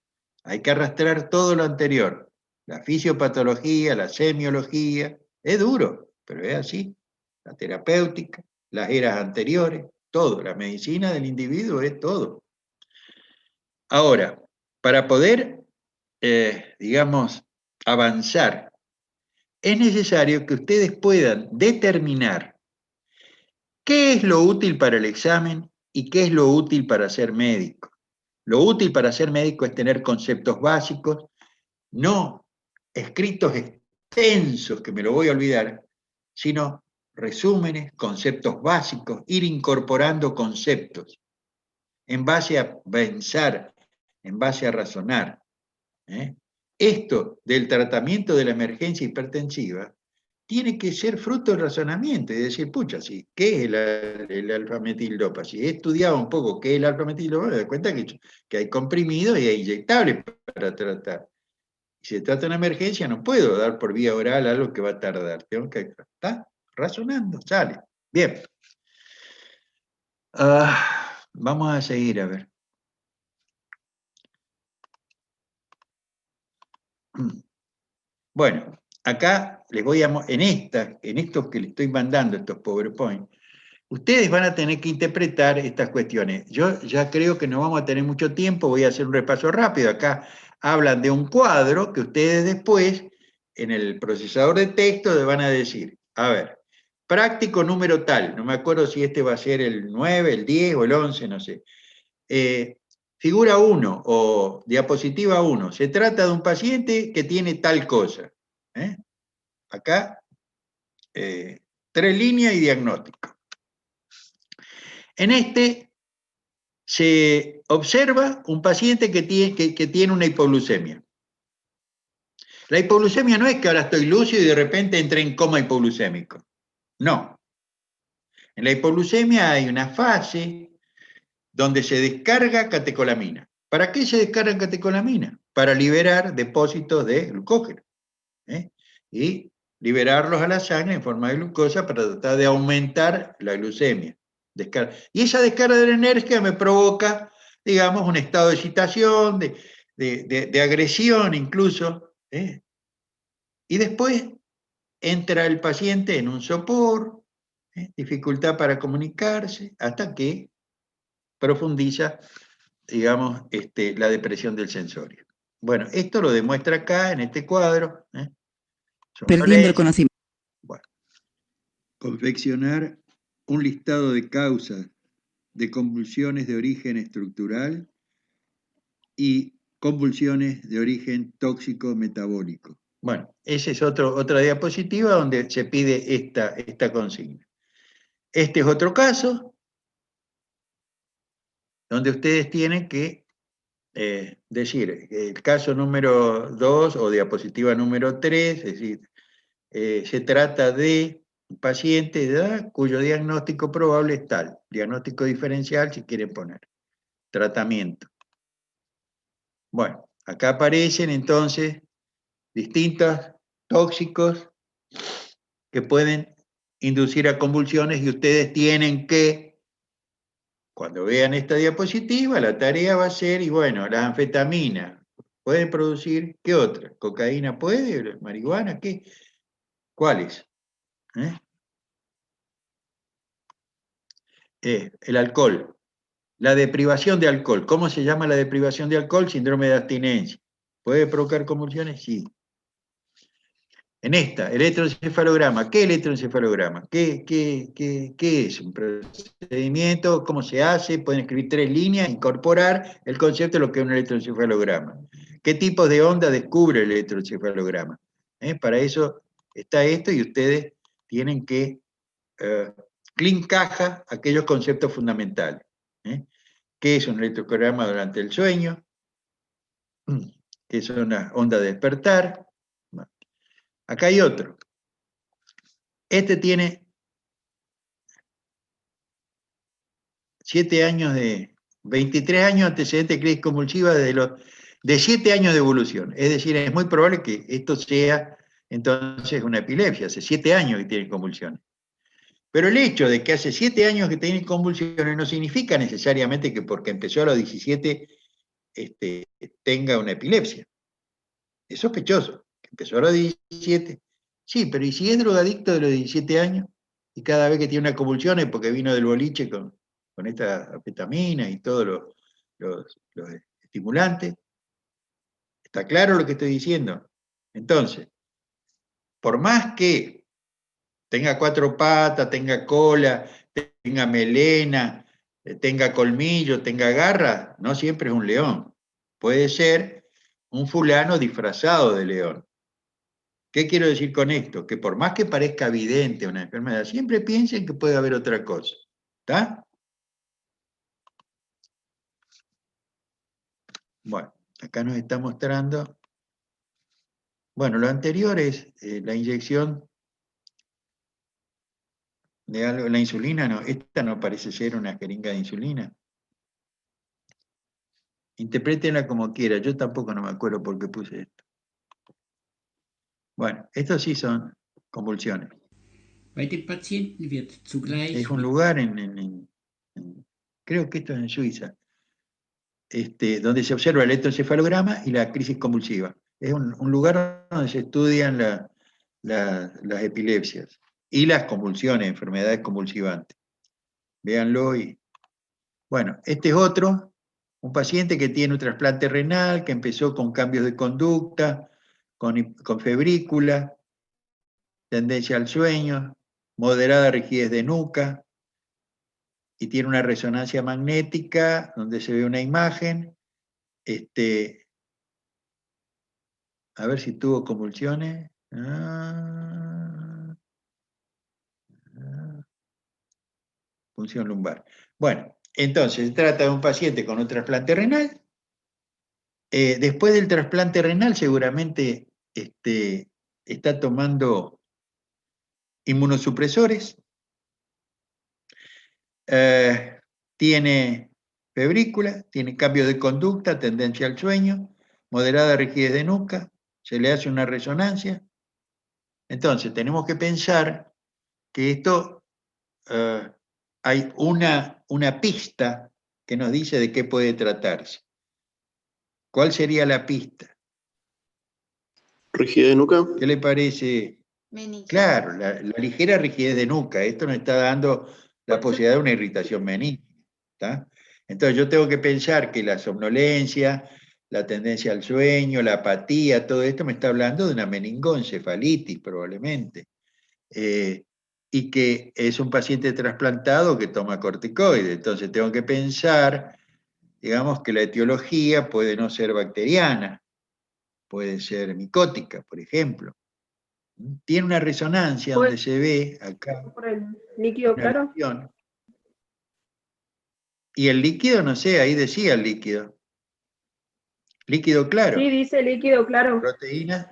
hay que arrastrar todo lo anterior. La fisiopatología, la semiología, es duro, pero es así. La terapéutica, las eras anteriores, todo. La medicina del individuo es todo. Ahora, para poder, digamos, avanzar, es necesario que ustedes puedan determinar qué es lo útil para el examen y qué es lo útil para ser médico. Lo útil para ser médico es tener conceptos básicos, no escritos extensos, que me lo voy a olvidar, sino resúmenes, conceptos básicos, ir incorporando conceptos en base a pensar, en base a razonar. Esto del tratamiento de la emergencia hipertensiva tiene que ser fruto del razonamiento y decir, pucha, sí, ¿qué es el alfa-metildopa? Si he estudiado un poco qué es el alfa-metildopa, me doy cuenta que hay comprimidos y hay inyectables para tratar. Si se trata de una emergencia, no puedo dar por vía oral algo que va a tardar. Tengo que estar razonando, sale. Bien. Vamos a seguir, a ver. Bueno, acá les voy a, en estos que les estoy mandando, estos PowerPoint, ustedes van a tener que interpretar estas cuestiones. Yo ya creo que no vamos a tener mucho tiempo, voy a hacer un repaso rápido. Acá hablan de un cuadro que ustedes después, en el procesador de texto, les van a decir, a ver, práctico número tal, no me acuerdo si este va a ser el 9, el 10 o el 11, no sé. Figura 1 o diapositiva 1, se trata de un paciente que tiene tal cosa. Acá, 3 líneas y diagnóstico. En este se observa un paciente que tiene una hipoglucemia. La hipoglucemia no es que ahora estoy lúcido y de repente entré en coma hipoglucémico. No. En la hipoglucemia hay una fase donde se descarga catecolamina. ¿Para qué se descarga catecolamina? Para liberar depósitos de glucógeno. Y liberarlos a la sangre en forma de glucosa para tratar de aumentar la glucemia. Y esa descarga de energía me provoca, digamos, un estado de excitación, de agresión incluso. Y después entra el paciente en un sopor, dificultad para comunicarse, hasta que profundiza, digamos, la depresión del sensorio. Bueno, esto lo demuestra acá en este cuadro. Perdiendo el conocimiento. Bueno, confeccionar un listado de causas de convulsiones de origen estructural y convulsiones de origen tóxico metabólico. Bueno, esa es otra diapositiva donde se pide esta consigna. Este es otro caso donde ustedes tienen que decir el caso número 2 o diapositiva número 3, es decir, se trata de un paciente de edad cuyo diagnóstico probable es tal, diagnóstico diferencial si quieren poner, tratamiento. Bueno, acá aparecen entonces distintos tóxicos que pueden inducir a convulsiones y ustedes tienen que, cuando vean esta diapositiva, la tarea va a ser, y bueno, la anfetamina puede producir, ¿qué otra? ¿Cocaína puede? ¿Marihuana? ¿Qué? ¿Cuáles? El alcohol. La deprivación de alcohol. ¿Cómo se llama la deprivación de alcohol? Síndrome de abstinencia. ¿Puede provocar convulsiones? Sí. En esta, electroencefalograma. ¿Qué electroencefalograma? ¿Qué es? ¿Un procedimiento? ¿Cómo se hace? Pueden escribir 3 líneas, incorporar el concepto de lo que es un electroencefalograma. ¿Qué tipos de onda descubre el electroencefalograma? Para eso está esto y ustedes tienen que clean caja aquellos conceptos fundamentales. ¿Qué es un electroencefalograma durante el sueño? ¿Qué es una onda de despertar? Acá hay otro. Este tiene 23 años de antecedente de crisis convulsiva de 7 años de evolución. Es decir, es muy probable que esto sea entonces una epilepsia. Hace 7 años que tiene convulsiones. Pero el hecho de que hace 7 años que tiene convulsiones no significa necesariamente que porque empezó a los 17 tenga una epilepsia. Es sospechoso. Que empezó a los 17. Sí, pero ¿y si es drogadicto de los 17 años? Y cada vez que tiene una convulsión es porque vino del boliche con esta anfetamina y todos los estimulantes. ¿Está claro lo que estoy diciendo? Entonces, por más que tenga 4 patas, tenga cola, tenga melena, tenga colmillo, tenga garra, no siempre es un león. Puede ser un fulano disfrazado de león. ¿Qué quiero decir con esto? Que por más que parezca evidente una enfermedad, siempre piensen que puede haber otra cosa. ¿Está? Bueno, acá nos está mostrando. Bueno, lo anterior es la inyección de algo. La insulina, no, esta no parece ser una jeringa de insulina. Interprétenla como quiera, yo tampoco no me acuerdo por qué puse esto. Bueno, estos sí son convulsiones. Es un lugar creo que esto es en Suiza, donde se observa el electroencefalograma y la crisis convulsiva. Es un lugar donde se estudian las epilepsias y las convulsiones, enfermedades convulsivantes. Véanlo y... Bueno, este es otro, un paciente que tiene un trasplante renal, que empezó con cambios de conducta, con febrícula, tendencia al sueño, moderada rigidez de nuca, y tiene una resonancia magnética donde se ve una imagen. A ver si tuvo convulsiones. Función lumbar. Bueno, entonces se trata de un paciente con un trasplante renal. Después del trasplante renal seguramente está tomando inmunosupresores. Tiene febrícula, tiene cambio de conducta, tendencia al sueño, moderada rigidez de nuca, se le hace una resonancia. Entonces, tenemos que pensar que esto, hay una pista que nos dice de qué puede tratarse. ¿Cuál sería la pista? ¿Rigidez de nuca? ¿Qué le parece? Meningitis. Claro, la ligera rigidez de nuca. Esto nos está dando la posibilidad de una irritación meningitis. ¿Está? Entonces yo tengo que pensar que la somnolencia, la tendencia al sueño, la apatía, todo esto me está hablando de una meningoencefalitis probablemente. Y que es un paciente trasplantado que toma corticoides. Entonces tengo que pensar, digamos, que la etiología puede no ser bacteriana, puede ser micótica, por ejemplo. Tiene una resonancia donde se ve acá. ¿Por el líquido claro? Lesión. Y el líquido, no sé, ahí decía el líquido. Líquido claro. Sí, dice líquido claro. Proteínas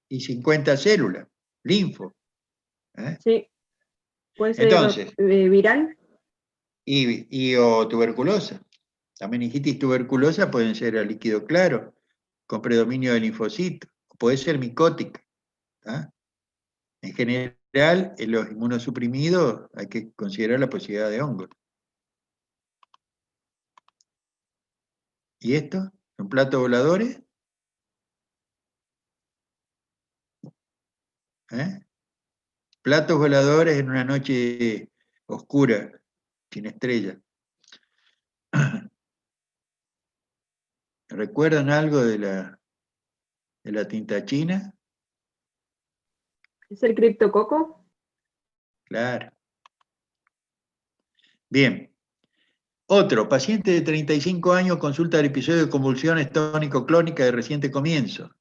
y 50 células. Linfo. Sí. ¿Puede ser entonces, viral? O tuberculosa. La meningitis tuberculosa pueden ser a líquido claro, con predominio de linfocitos. Puede ser micótica. En general general, en los inmunosuprimidos hay que considerar la posibilidad de hongos. ¿Y esto? ¿Son platos voladores? Platos voladores en una noche oscura, sin estrellas. ¿Recuerdan algo de la tinta china? ¿Es el criptococo? Claro. Bien. Otro, paciente de 35 años consulta el episodio de convulsiones tónico-clónica de reciente comienzo.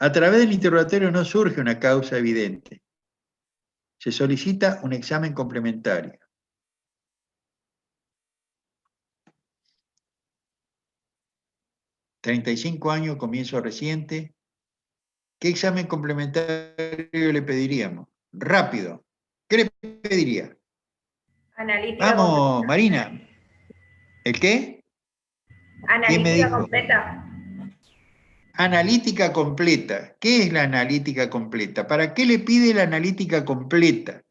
A través del interrogatorio no surge una causa evidente. Se solicita un examen complementario. ¿35 años, comienzo reciente? ¿Qué examen complementario le pediríamos? Rápido. ¿Qué le pediría? Analítica Vamos, completa. Marina. ¿El qué? ¿Quién me Analítica dijo? completa. Analítica completa. ¿Qué es la analítica completa? ¿Para qué le pide la analítica completa?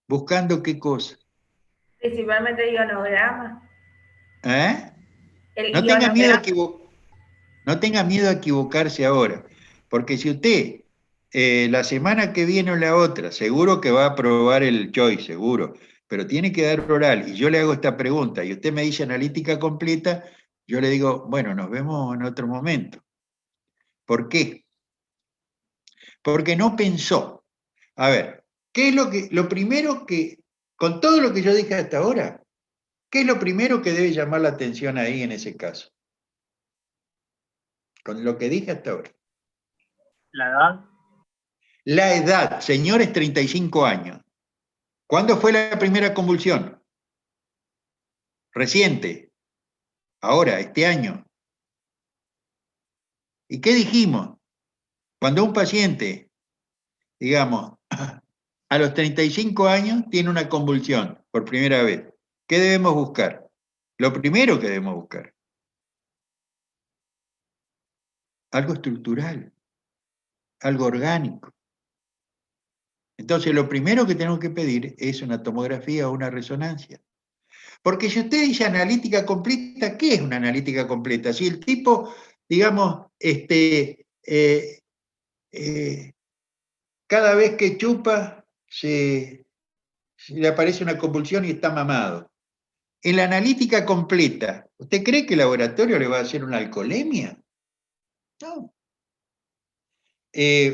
¿Buscando qué cosa? Principalmente el ionograma. El No tenga miedo ionograma. no tenga miedo a equivocarse ahora, porque si usted la semana que viene o la otra, seguro que va a aprobar el choice, seguro, pero tiene que dar oral, y yo le hago esta pregunta, y usted me dice analítica completa, yo le digo, bueno, nos vemos en otro momento. ¿Por qué? Porque no pensó. A ver, ¿qué es lo primero que, con todo lo que yo dije hasta ahora, qué es lo primero que debe llamar la atención ahí en ese caso? Con lo que dije hasta ahora. La edad. La edad, señores, 35 años. ¿Cuándo fue la primera convulsión? Reciente. Ahora, este año. ¿Y qué dijimos? Cuando un paciente, digamos, a los 35 años tiene una convulsión por primera vez, ¿qué debemos buscar? Lo primero que debemos buscar. Algo estructural, algo orgánico. Entonces, lo primero que tenemos que pedir es una tomografía o una resonancia. Porque si usted dice analítica completa, ¿qué es una analítica completa? Si el tipo, digamos, cada vez que chupa se le aparece una convulsión y está mamado. En la analítica completa, ¿usted cree que el laboratorio le va a hacer una alcoholemia? No.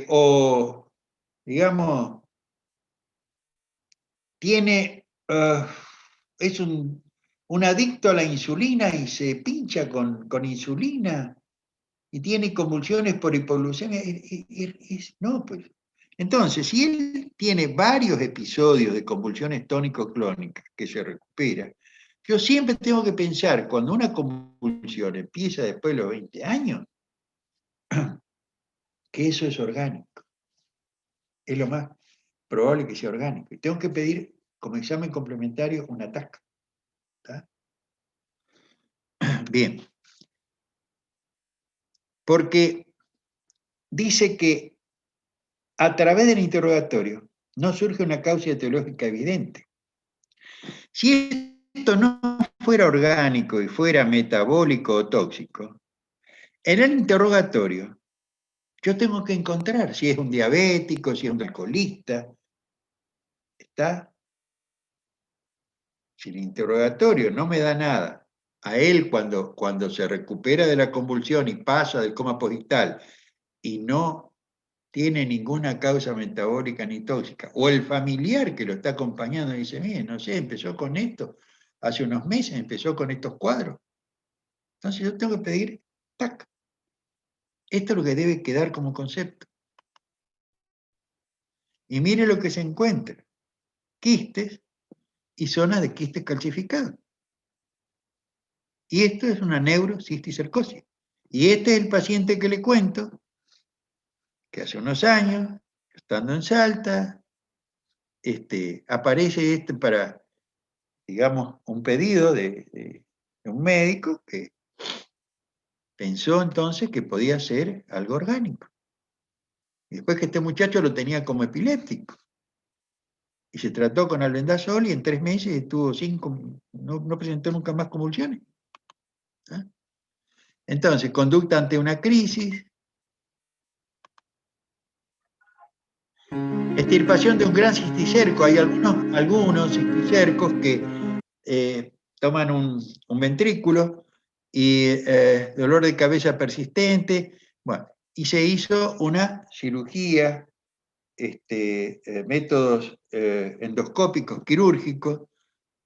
O, digamos, es un adicto a la insulina y se pincha con insulina y tiene convulsiones por hipoglucemia. No, pues. Entonces, si él tiene varios episodios de convulsiones tónico-clónicas que se recupera, yo siempre tengo que pensar, cuando una convulsión empieza después de los 20 años, que eso es orgánico. Es lo más probable que sea orgánico. Y tengo que pedir como examen complementario una TAC. ¿Está? Bien. Porque dice que a través del interrogatorio no surge una causa etiológica evidente. Si esto no fuera orgánico y fuera metabólico o tóxico, en el interrogatorio yo tengo que encontrar si es un diabético, si es un alcoholista. ¿Está? Si el interrogatorio no me da nada a él cuando se recupera de la convulsión y pasa del coma posictal y no tiene ninguna causa metabólica ni tóxica, o el familiar que lo está acompañando dice, mire, no sé, empezó con esto, hace unos meses empezó con estos cuadros. Entonces yo tengo que pedir, ¡tac! Esto es lo que debe quedar como concepto. Y mire lo que se encuentra. Quistes y zonas de quistes calcificados. Y esto es una neurocisticercosis. Y este es el paciente que le cuento, que hace unos años, estando en Salta, aparece para, digamos, un pedido de un médico que pensó entonces que podía ser algo orgánico. Y después que este muchacho lo tenía como epiléptico. Y se trató con albendazol y en 3 meses estuvo no presentó nunca más convulsiones. ¿Ah? Entonces, conducta ante una crisis. Extirpación de un gran cisticerco. Hay algunos cisticercos que toman un ventrículo y dolor de cabeza persistente. Bueno, y se hizo una cirugía, métodos endoscópicos quirúrgicos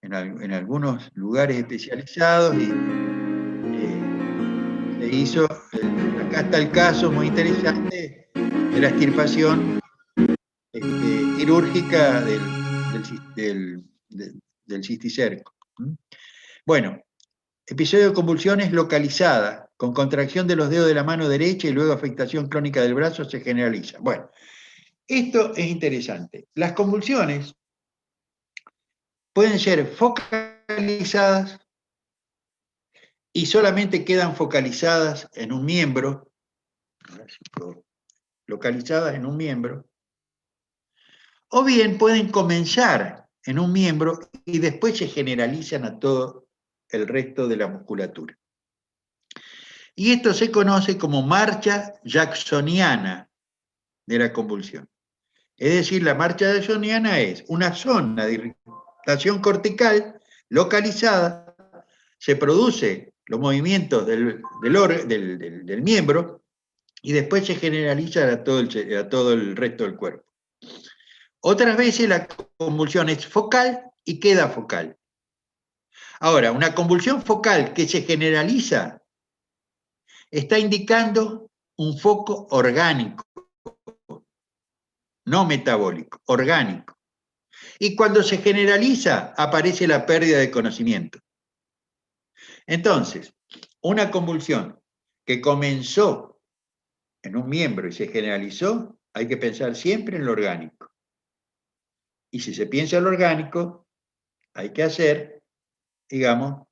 en algunos lugares especializados y se hizo, acá está el caso muy interesante de la extirpación quirúrgica del cisticerco. Bueno, episodio de convulsiones localizada, con contracción de los dedos de la mano derecha y luego afectación crónica del brazo se generaliza. Bueno, esto es interesante. Las convulsiones pueden ser focalizadas y solamente quedan focalizadas en un miembro, localizadas en un miembro, o bien pueden comenzar en un miembro y después se generalizan a todo el resto de la musculatura. Y esto se conoce como marcha jacksoniana de la convulsión. Es decir, la marcha jacksoniana es una zona de irritación cortical localizada, se produce los movimientos del miembro y después se generaliza a todo el resto del cuerpo. Otras veces la convulsión es focal y queda focal. Ahora, una convulsión focal que se generaliza está indicando un foco orgánico, no metabólico, orgánico. Y cuando se generaliza, aparece la pérdida de conocimiento. Entonces, una convulsión que comenzó en un miembro y se generalizó, hay que pensar siempre en lo orgánico. Y si se piensa en lo orgánico, hay que hacer, digamos,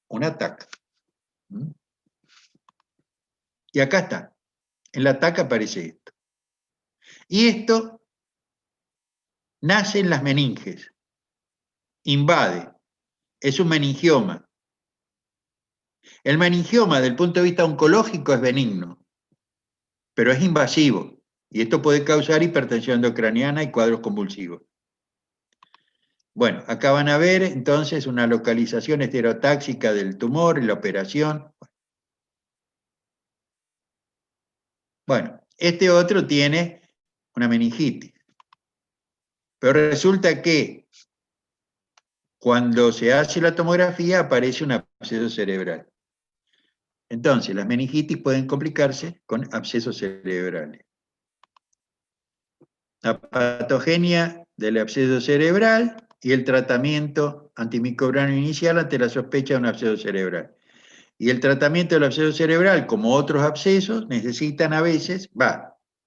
un ataque. Y acá está. En la ataque aparece esto. Y esto nace en las meninges. Invade. Es un meningioma. El meningioma, desde el punto de vista oncológico, es benigno, pero es invasivo. Y esto puede causar hipertensión endocraniana y cuadros convulsivos. Bueno, acá van a ver entonces una localización estereotáxica del tumor y la operación. Bueno, este otro tiene una meningitis. Pero resulta que cuando se hace la tomografía aparece un absceso cerebral. Entonces, las meningitis pueden complicarse con abscesos cerebrales. La patogenia del absceso cerebral y el tratamiento antimicrobiano inicial ante la sospecha de un absceso cerebral. Y el tratamiento del absceso cerebral, como otros abscesos,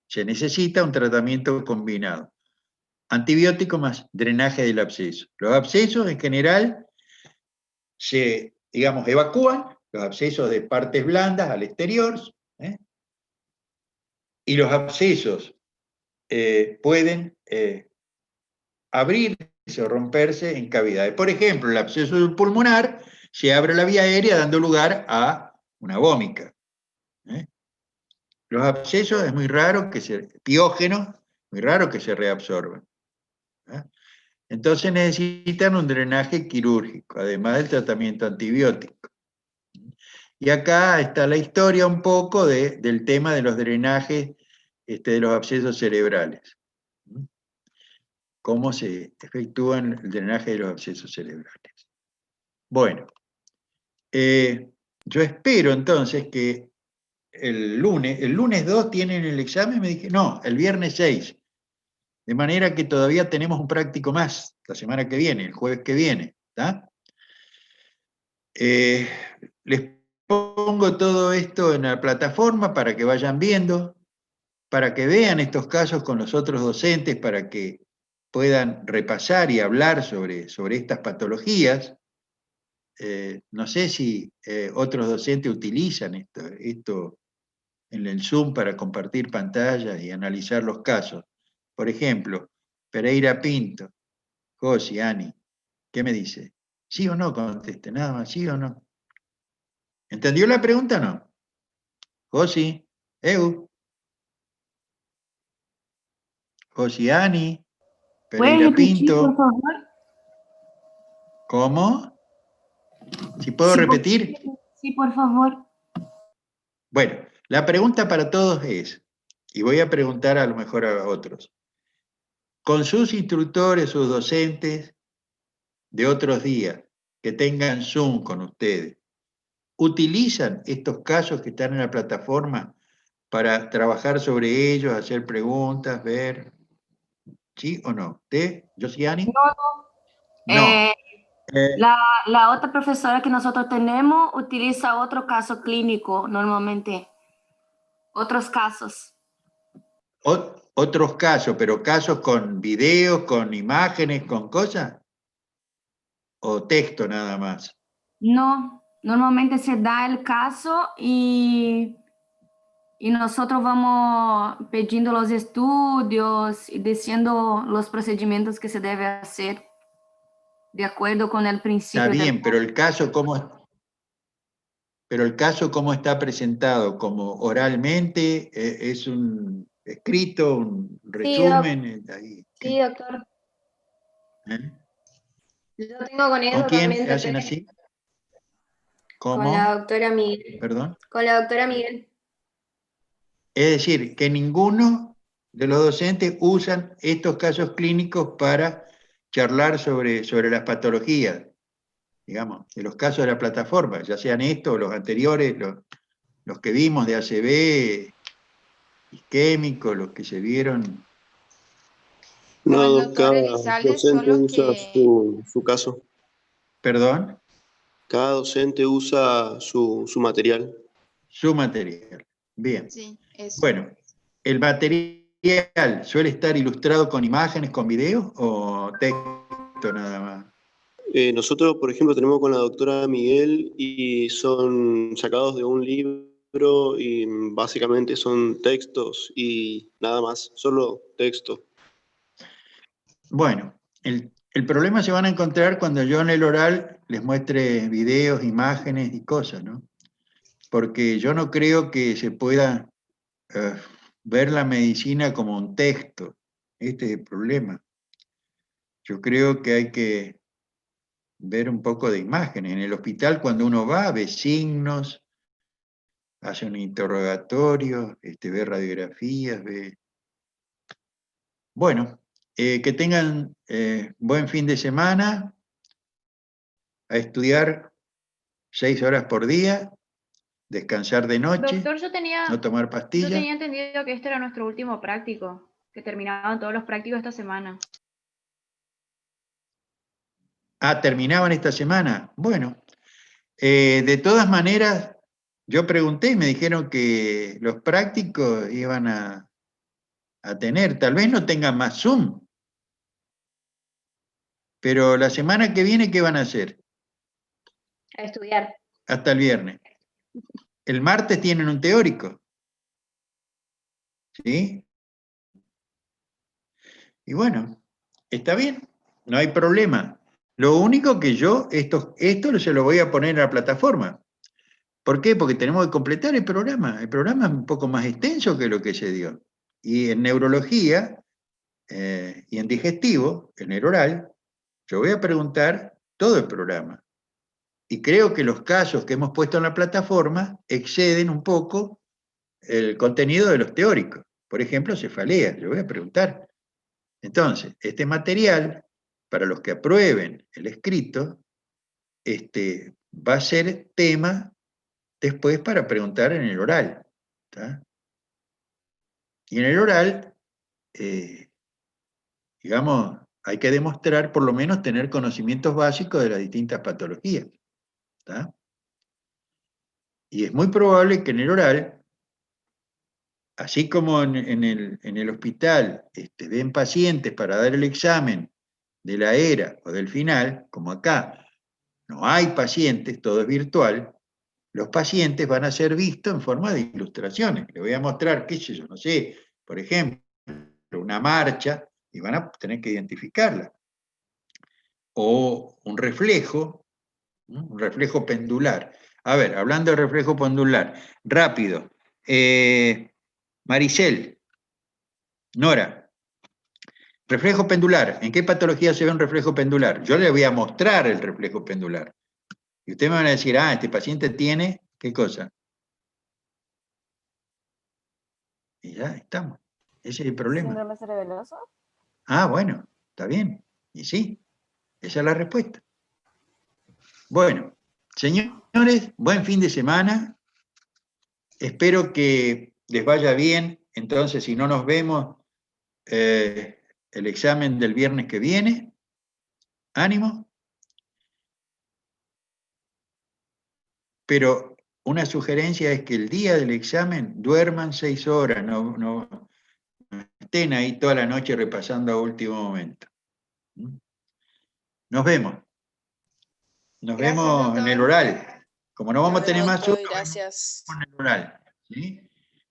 se necesita un tratamiento combinado. Antibiótico más drenaje del absceso. Los abscesos en general se, digamos, evacúan, los abscesos de partes blandas al exterior, y los abscesos pueden abrirse o romperse en cavidades. Por ejemplo, el absceso pulmonar se abre la vía aérea dando lugar a una vómica. Los abscesos es muy raro piógenos, muy raro que se reabsorban. Entonces necesitan un drenaje quirúrgico, además del tratamiento antibiótico. Y acá está la historia un poco del tema de los drenajes de los abscesos cerebrales. Cómo se efectúan el drenaje de los abscesos cerebrales. Bueno, yo espero entonces que el lunes 2 tienen el examen, me dije, no, el viernes 6. De manera que todavía tenemos un práctico más, la semana que viene, el jueves que viene. ¿Está? Les pongo todo esto en la plataforma para que vayan viendo, para que vean estos casos con los otros docentes, para que puedan repasar y hablar sobre estas patologías. No sé si otros docentes utilizan esto en el Zoom para compartir pantalla y analizar los casos. Por ejemplo, Pereira Pinto, Josi, Ani, ¿qué me dice? ¿Sí o no? Conteste, nada más, ¿sí o no? ¿Entendió la pregunta o no? Josi, Josi, Ani, Pereira Pinto. Por favor? ¿Cómo? ¿Si puedo repetir? Sí, por favor. Bueno, la pregunta para todos es, y voy a preguntar a lo mejor a otros, con sus instructores, sus docentes de otros días, que tengan Zoom con ustedes, ¿utilizan estos casos que están en la plataforma para trabajar sobre ellos, hacer preguntas, ver? ¿Sí o no? ¿Josiani? No. La otra profesora que nosotros tenemos utiliza otro caso clínico normalmente. Otros casos. Otros casos, pero casos con videos, con imágenes, con cosas. ¿O texto nada más? No, normalmente se da el caso y nosotros vamos pidiendo los estudios y diciendo los procedimientos que se debe hacer de acuerdo con el principio. Está bien, pero el caso cómo está presentado, como oralmente, es un escrito, un resumen. Sí, doctor. Yo tengo con ella ¿Con quién totalmente hacen así? ¿Cómo? Con la doctora Miguel. ¿Perdón? Con la doctora Miguel. Es decir, que ninguno de los docentes usan estos casos clínicos para charlar sobre las patologías, digamos, de los casos de la plataforma, ya sean estos o los anteriores, los que vimos de ACV, isquémicos, los que se vieron. No, cada docente usa su caso. ¿Perdón? Cada docente usa su material. Su material. Bien. Sí, eso. Bueno, ¿el material suele estar ilustrado con imágenes, con videos o texto nada más? Nosotros, por ejemplo, tenemos con la doctora Miguel y son sacados de un libro y básicamente son textos y nada más, solo texto. Bueno, el problema se van a encontrar cuando yo en el oral les muestre videos, imágenes y cosas, ¿no? Porque yo no creo que se pueda ver la medicina como un texto. Este es el problema. Yo creo que hay que ver un poco de imágenes. En el hospital, cuando uno va, ve signos, hace un interrogatorio, ve radiografías, ve... Bueno, que tengan buen fin de semana, a estudiar 6 horas por día, descansar de noche, Doctor, no tomar pastillas. Yo tenía entendido que este era nuestro último práctico, que terminaban todos los prácticos esta semana. Ah, ¿terminaban esta semana? Bueno, de todas maneras, yo pregunté y me dijeron que los prácticos iban a tener, tal vez no tengan más Zoom, pero la semana que viene, ¿qué van a hacer? A estudiar. Hasta el viernes. El martes tienen un teórico. ¿Sí? Y bueno, está bien, no hay problema. Lo único que yo, esto se lo voy a poner en la plataforma. ¿Por qué? Porque tenemos que completar el programa. El programa es un poco más extenso que lo que se dio. Y en neurología y en digestivo, en el oral, yo voy a preguntar todo el programa. Y creo que los casos que hemos puesto en la plataforma exceden un poco el contenido de los teóricos. Por ejemplo, cefalea, yo voy a preguntar. Entonces, este material, para los que aprueben el escrito, va a ser tema después para preguntar en el oral. ¿Tá? Y en el oral, digamos, hay que demostrar por lo menos tener conocimientos básicos de las distintas patologías. ¿Tá? Y es muy probable que en el oral, así como en el hospital ven pacientes para dar el examen de la ERA o del final, como acá no hay pacientes, todo es virtual, los pacientes van a ser vistos en forma de ilustraciones. Les voy a mostrar, qué sé yo, no sé, por ejemplo, una marcha, y van a tener que identificarla. O un reflejo pendular. A ver, hablando de reflejo pendular, rápido. Maricel, Nora, reflejo pendular. ¿En qué patología se ve un reflejo pendular? Yo le voy a mostrar el reflejo pendular. Y ustedes me van a decir, este paciente tiene, ¿qué cosa? Y ya estamos. Ese es el problema. ¿Síndrome cerebeloso? Bueno, está bien. Y sí, esa es la respuesta. Bueno, señores, buen fin de semana. Espero que les vaya bien. Entonces, si no nos vemos, el examen del viernes que viene. Ánimo. Pero una sugerencia es que el día del examen duerman 6 horas, no estén ahí toda la noche repasando a último momento. Nos vemos. Nos vemos en el oral. Como no vamos a tener más horas, gracias. En el oral. ¿Sí?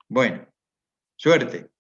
Bueno, suerte.